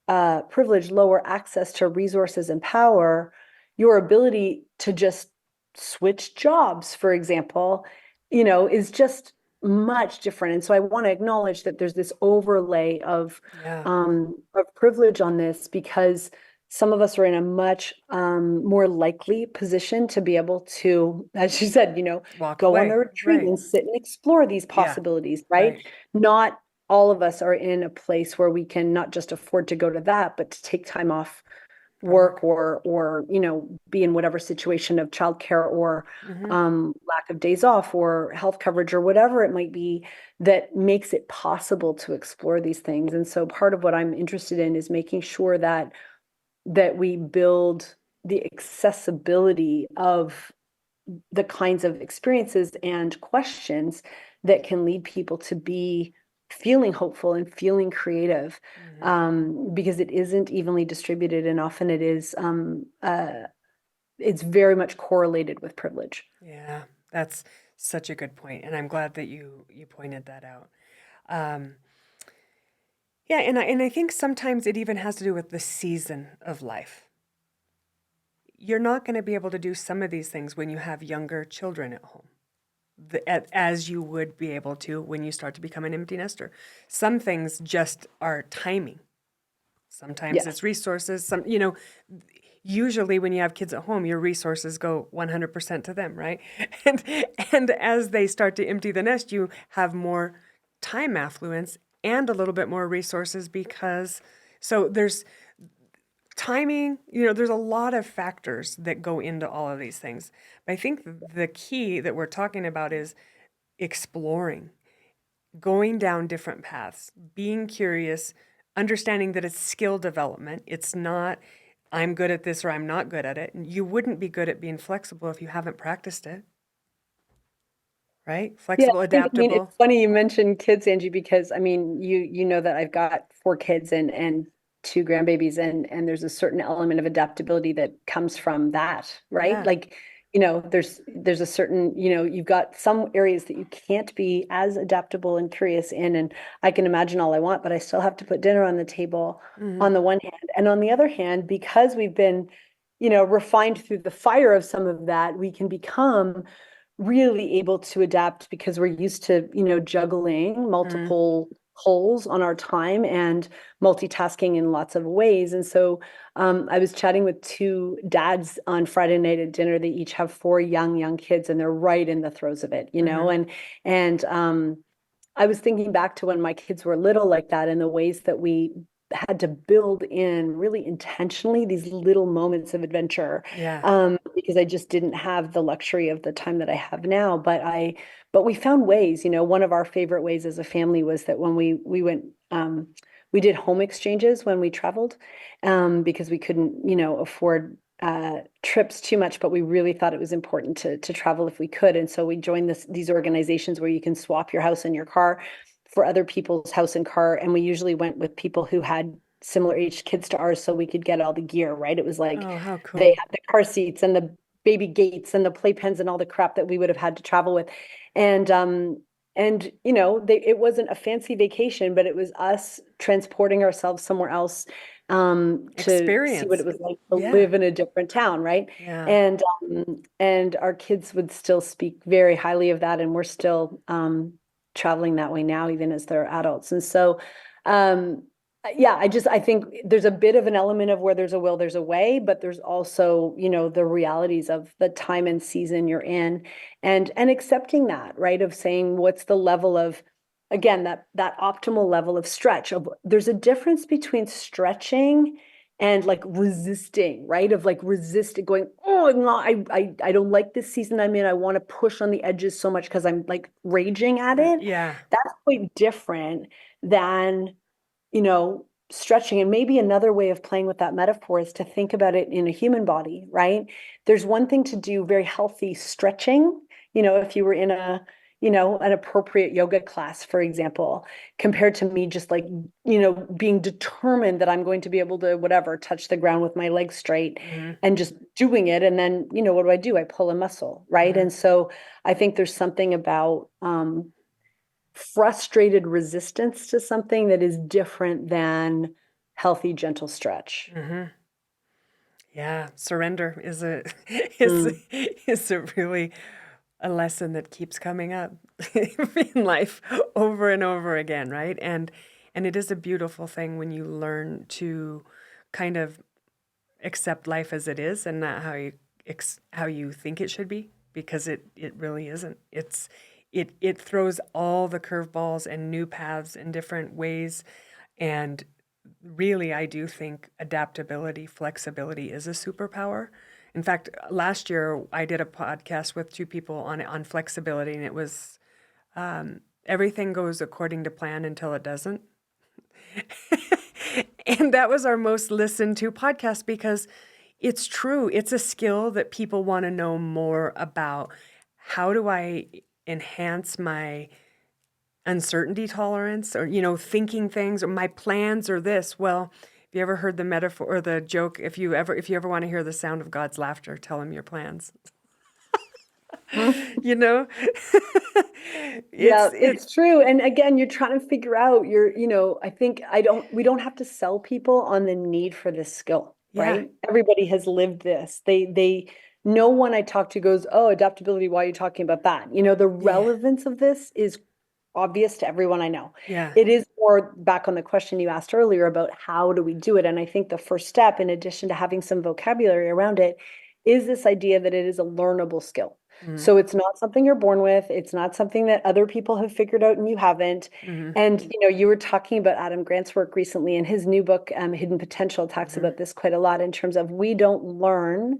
privilege, lower access to resources and power, your ability to just switch jobs, for example, is just much different. And so I want to acknowledge that there's this overlay Yeah. of privilege on this because some of us are in a much more likely position to be able to, as you said, Walk go on a away. retreat Right. and sit and explore these Yeah. possibilities, right? Right. Not all of us are in a place where we can not just afford to go to that, but to take time off From work work. or be in whatever situation of childcare or Mm-hmm. lack of days off or health coverage or whatever it might be that makes it possible to explore these things. And so part of what I'm interested in is making sure that we build the accessibility of the kinds of experiences and questions that can lead people to be feeling hopeful and feeling creative, Mm-hmm. because it isn't evenly distributed and often it's very much correlated with privilege. Yeah, that's such a good point, and I'm glad that you pointed that out. Um, yeah, and I think sometimes it even has to do with the season of life. You're not going to be able to do some of these things when you have younger children at home, as you would be able to when you start to become an empty nester. Some things just are timing. Sometimes Yes. it's resources. Usually when you have kids at home, your resources go 100% to them, right? And and as they start to empty the nest, you have more time affluence and a little bit more resources because so there's timing, there's a lot of factors that go into all of these things. But I think the key that we're talking about is exploring, going down different paths, being curious, understanding that it's skill development. It's not I'm good at this or I'm not good at it. And you wouldn't be good at being flexible if you haven't practiced it, right? Yeah, Flexible, I mean, it's adaptable. funny you mentioned kids, Angie, because I mean, you know that I've got four kids and two grandbabies, and there's a certain element of adaptability that comes from that, right? Yeah. Like, there's a certain, you've got some areas that you can't be as adaptable and curious in, and I can imagine all I want, but I still have to put dinner on the table Hmm. on the one hand. And on the other hand, because we've been, refined through the fire of some of that, we can become really able to adapt because we're used to, juggling Hmm. multiple holes on our time and multitasking in lots of ways. And so I was chatting with two dads on Friday night at dinner. They each have four young kids, and they're right in the throes of it, Hmm. and I was thinking back to when my kids were little like that, and the ways that we had to build in really intentionally these little moments of adventure, Yeah. because I just didn't have the luxury of the time that I have now. But we found ways. One of our favorite ways as a family was that when we went, we did home exchanges when we traveled, because we couldn't, afford trips too much, but we really thought it was important to travel if we could. And so we joined these organizations where you can swap your house and your car for other people's house and car. And we usually went with people who had similar aged kids to ours so we could get all the gear, right? It was like Oh, how they cool. had the car seats and the baby gates and the playpens and all the crap that we would have had to travel with. And it wasn't a fancy vacation, but it was us transporting ourselves somewhere else, to see what Experience. it was like to Yeah. live in a different town, right? Yeah. And our kids would still speak very highly of that, and we're still traveling that way now, even as they're adults. And so, um, yeah, I think there's a bit of an element of where there's a will, there's a way, but there's also, the realities of the time and season you're in, and accepting that, right? Of saying what's the level of, again, that optimal level of stretch. Of there's a difference between stretching and like resisting, right? Of like resisting, going, oh, I'm not, I don't like this season I'm in. I want to push on the edges so much because I'm like raging at it. Yeah. That's quite different than, stretching. And maybe another way of playing with that metaphor is to think about it in a human body, right? There's one thing to do very healthy stretching, if you were in an appropriate yoga class, for example, compared to me just like, being determined that I'm going to be able to, whatever, touch the ground with my legs straight Hmm. and just doing it. And then, what do? I pull a muscle, right? Hmm. And so I think there's something about, frustrated resistance to something that is different than healthy, gentle stretch. Hmm. Yeah. Surrender is a is Mm. is a really a lesson that keeps coming up in life over and over again, right? And it is a beautiful thing when you learn to kind of accept life as it is and not how you think it should be, because it really isn't. It throws all the curveballs and new paths in different ways, and really I do think adaptability, flexibility is a superpower. In fact, last year I did a podcast with two people on flexibility, and it was everything goes according to plan until it doesn't. And that was our most listened to podcast because it's true. It's a skill that people want to know more about. How do I enhance my uncertainty tolerance, or thinking things, or my plans, or this? Well, have you ever heard the metaphor or the joke, if you ever want to hear the sound of God's laughter, tell him your plans. you know Yeah, it it's true. And again, you're trying to figure out I think we don't have to sell people on the need for this skill, yeah. right? Everybody has lived this. No one I talk to goes, oh, adaptability, why are you talking about that? The Yeah. relevance of this is obvious to everyone I know. Yeah. It is more back on the question you asked earlier about how do we do it. And I think the first step, in addition to having some vocabulary around it, is this idea that it is a learnable skill. Mm-hmm. So it's not something you're born with. It's not something that other people have figured out and you haven't. Mm-hmm. And you were talking about Adam Grant's work recently, and his new book, Hidden Potential, talks Mm-hmm. about this quite a lot in terms of we don't learn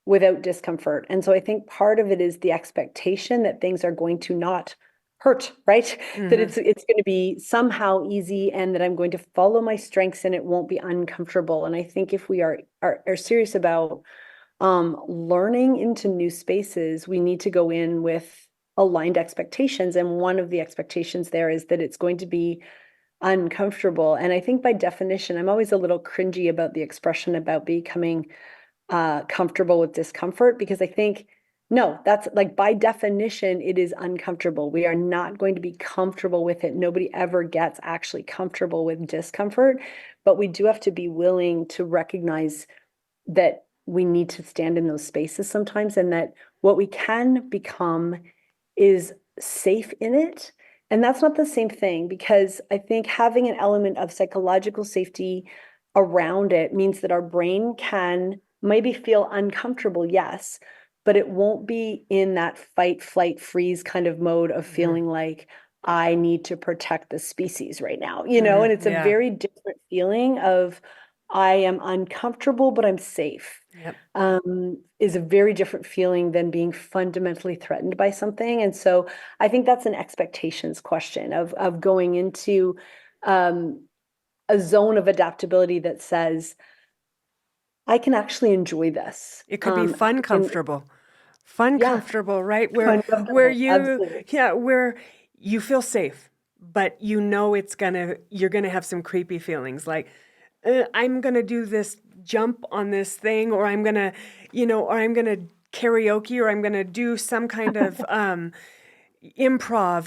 without discomfort. And so I think part of it is the expectation that things are going to not hurt, right? That Mm-hmm. it's going to be somehow easy and that I'm going to follow my strengths and it won't be uncomfortable. And I think if we are serious about learning into new spaces, we need to go in with aligned expectations. And one of the expectations there is that it's going to be uncomfortable. And I think by definition, I'm always a little cringy about the expression about becoming comfortable with discomfort, because I think, no, that's like by definition, it is uncomfortable. We are not going to be comfortable with it. Nobody ever gets actually comfortable with discomfort, but we do have to be willing to recognize that we need to stand in those spaces sometimes, and that what we can become is safe in it. And that's not the same thing, because I think having an element of psychological safety around it means that our brain can maybe feel uncomfortable, yes, but it won't be in that fight, flight, freeze kind of mode of feeling like I need to protect the species right now, Mm-hmm. and it's a Yeah. very different feeling of I am uncomfortable, but I'm safe. Yep. Is a very different feeling than being fundamentally threatened by something. And so I think that's an expectations question of going into um, a zone of adaptability that says, I can actually enjoy this. It could be fun, And comfortable. Fun, yeah, comfortable, right? Where uncomfortable. you, Absolutely. yeah, where you feel safe, but you know you're gonna have some creepy feelings, like I'm gonna do this jump on this thing, or I'm gonna, or I'm gonna karaoke, or I'm gonna do some kind of improv.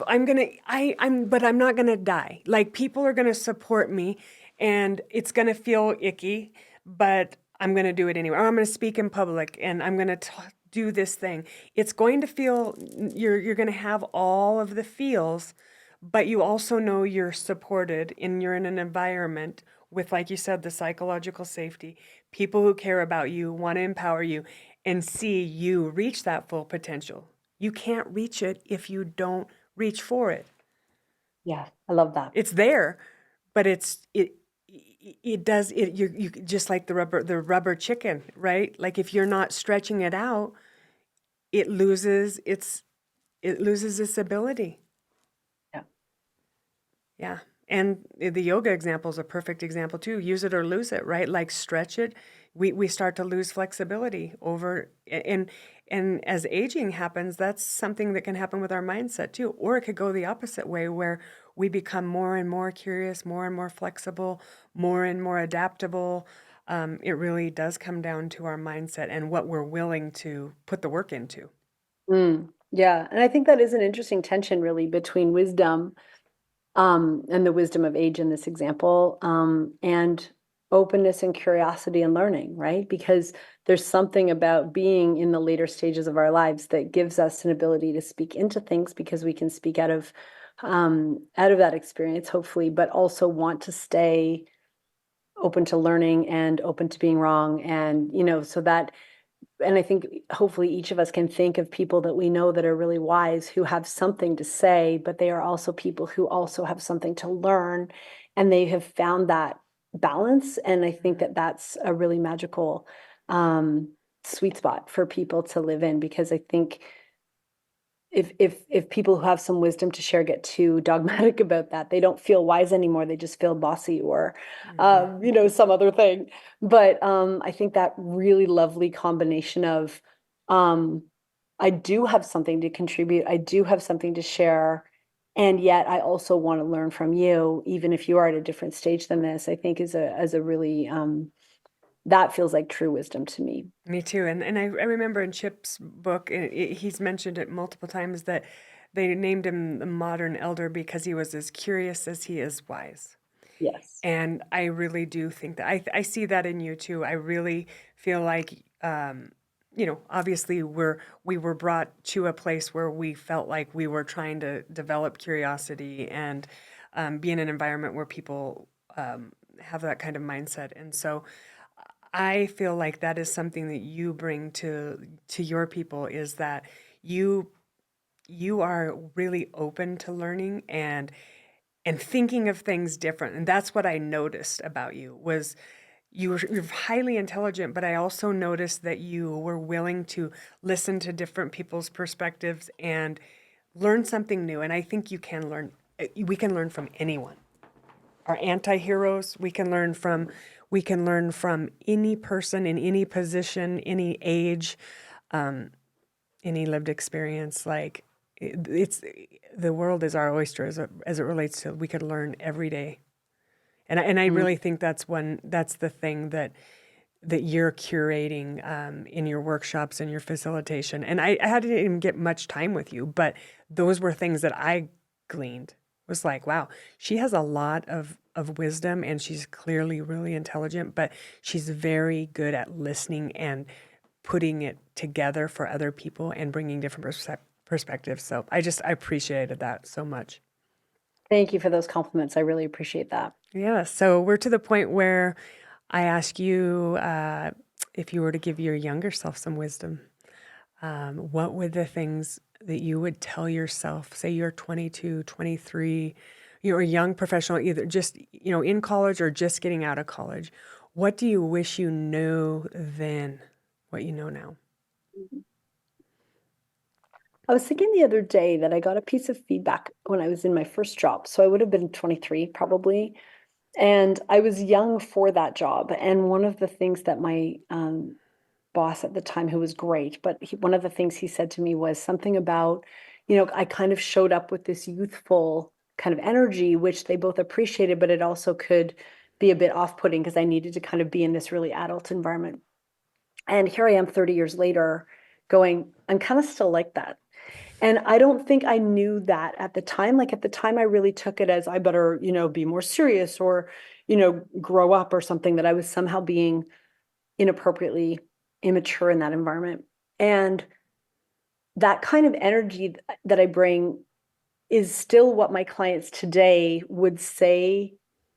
But I'm not gonna die. Like people are gonna support me, and it's gonna feel icky, but I'm gonna do it anyway. Or I'm gonna speak in public, and I'm gonna do this thing. It's going to feel you're gonna have all of the feels, but you also know you're supported, and you're in an environment with, like you said, the psychological safety, people who care about you, want to empower you, and see you reach that full potential. You can't reach it if you don't reach for it. Yeah, I love that. It's there, but it does it you just like the rubber chicken, right? Like if you're not stretching it out, it loses its ability. Yeah. Yeah. And the yoga example is a perfect example too. Use it or lose it, right? Like stretch it. We start to lose flexibility over and as aging happens, that's something that can happen with our mindset too. Or it could go the opposite way where we become more and more curious, more and more flexible, more and more adaptable. It really does come down to our mindset and what we're willing to put the work into. Yeah. And I think that is an interesting tension really between wisdom and the wisdom of age in this example, and openness and curiosity and learning, right? Because there's something about being in the later stages of our lives that gives us an ability to speak into things because we can speak out of that experience, hopefully, but also want to stay open to learning and open to being wrong. And, so that and I think hopefully each of us can think of people that we know that are really wise who have something to say, but they are also people who also have something to learn, and they have found that balance. And I think that that's a really magical sweet spot for people to live in, because I think if people who have some wisdom to share get too dogmatic about that, they don't feel wise anymore. They just feel bossy or, Mm-hmm. some other thing. But I think that really lovely combination of, um, I do have something to contribute. I do have something to share. And yet I also want to learn from you, even if you are at a different stage than this, I think is a really, that feels like true wisdom to me. Me too. And I remember in Chip's book, he's mentioned it multiple times that they named him the modern elder because he was as curious as he is wise. Yes. And I really do think that I see that in you too. I really feel like, obviously we were brought to a place where we felt like we were trying to develop curiosity and be in an environment where people have that kind of mindset. And so I feel like that is something that you bring to your people, is that you you are really open to learning and thinking of things different. And that's what I noticed about you was you're highly intelligent, but I also noticed that you were willing to listen to different people's perspectives and learn something new. And I think we can learn from anyone. Our anti-heroes, we can learn from any person in any position, any age, any lived experience. Like it's the world is our oyster as it relates to, we could learn every day. And I really think that's the thing that you're curating in your workshops and your facilitation. And I didn't even get much time with you, but those were things that I gleaned. It was like, wow, she has a lot of wisdom, and she's clearly really intelligent, but she's very good at listening and putting it together for other people and bringing different perspectives. So I appreciated that so much. Thank you for those compliments. I really appreciate that. Yeah. So we're to the point where I ask you if you were to give your younger self some wisdom, what would the things that you would tell yourself, say you're 22, 23, you're a young professional, either just, in college or just getting out of college. What do you wish you knew then, what you know now? I was thinking the other day that I got a piece of feedback when I was in my first job. So I would have been 23 probably. And I was young for that job. And one of the things that my boss at the time, who was great, but one of the things he said to me was something about, I kind of showed up with this youthful kind of energy, which they both appreciated, but it also could be a bit off-putting because I needed to kind of be in this really adult environment. And here I am 30 years later going, I'm kind of still like that. And I don't think I knew that at the time. Like at the time, I really took it as I better, be more serious or, grow up or something, that I was somehow being inappropriately immature in that environment. And that kind of energy that I bring is still what my clients today would say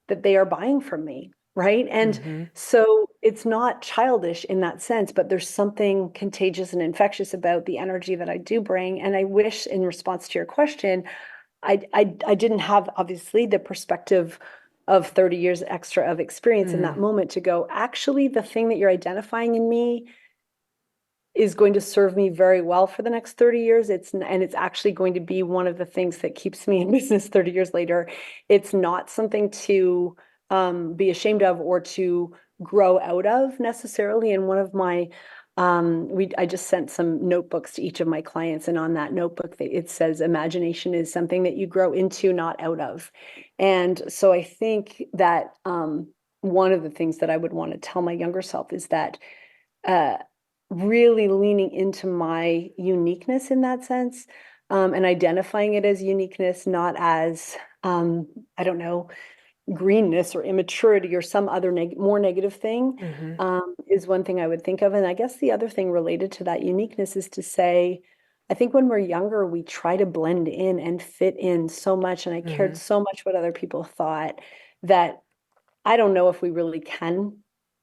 that they are buying from me. Right. And so it's not childish in that sense, but there's something contagious and infectious about the energy that I do bring. And I wish, in response to your question, I didn't have obviously the perspective of 30 years extra of experience in that moment to go, actually, the thing that you're identifying in me is going to serve me very well for the next 30 years. It's actually going to be one of the things that keeps me in business 30 years later. It's not something to be ashamed of or to grow out of necessarily. And one of my, I just sent some notebooks to each of my clients, and on that notebook, it says imagination is something that you grow into, not out of. And so I think that one of the things that I would want to tell my younger self is that really leaning into my uniqueness in that sense, and identifying it as uniqueness, not as, I don't know, greenness or immaturity or some other more negative thing, is one thing I would think of. And I guess the other thing related to that uniqueness is to say, I think when we're younger, we try to blend in and fit in so much. And I cared so much what other people thought that I don't know if we really can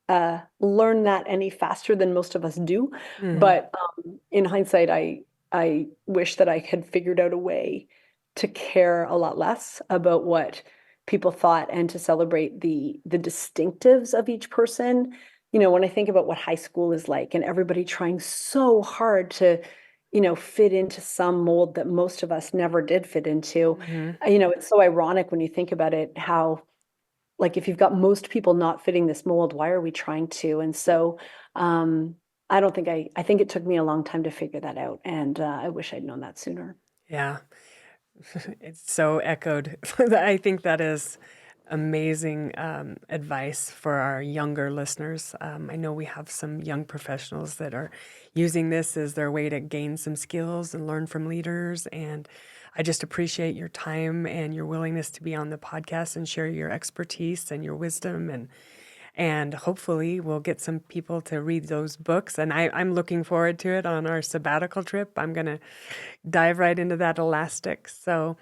learn that any faster than most of us do. But in hindsight, I wish that I had figured out a way to care a lot less about what people thought and to celebrate the distinctives of each person. When I think about what high school is like and everybody trying so hard to, fit into some mold that most of us never did fit into, it's so ironic when you think about it, how, like, if you've got most people not fitting this mold, why are we trying to? And so I don't think I think it took me a long time to figure that out. And I wish I'd known that sooner. Yeah. It's so echoed. I think that is amazing advice for our younger listeners. I know we have some young professionals that are using this as their way to gain some skills and learn from leaders. And I just appreciate your time and your willingness to be on the podcast and share your expertise and your wisdom. And hopefully we'll get some people to read those books. And I'm looking forward to it on our sabbatical trip. I'm going to dive right into that elastic. So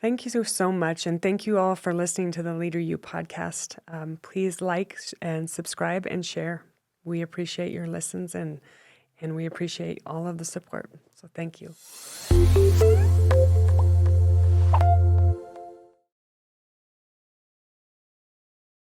thank you so much. And thank you all for listening to the Leader You podcast. Please like and subscribe and share. We appreciate your listens and we appreciate all of the support. So thank you.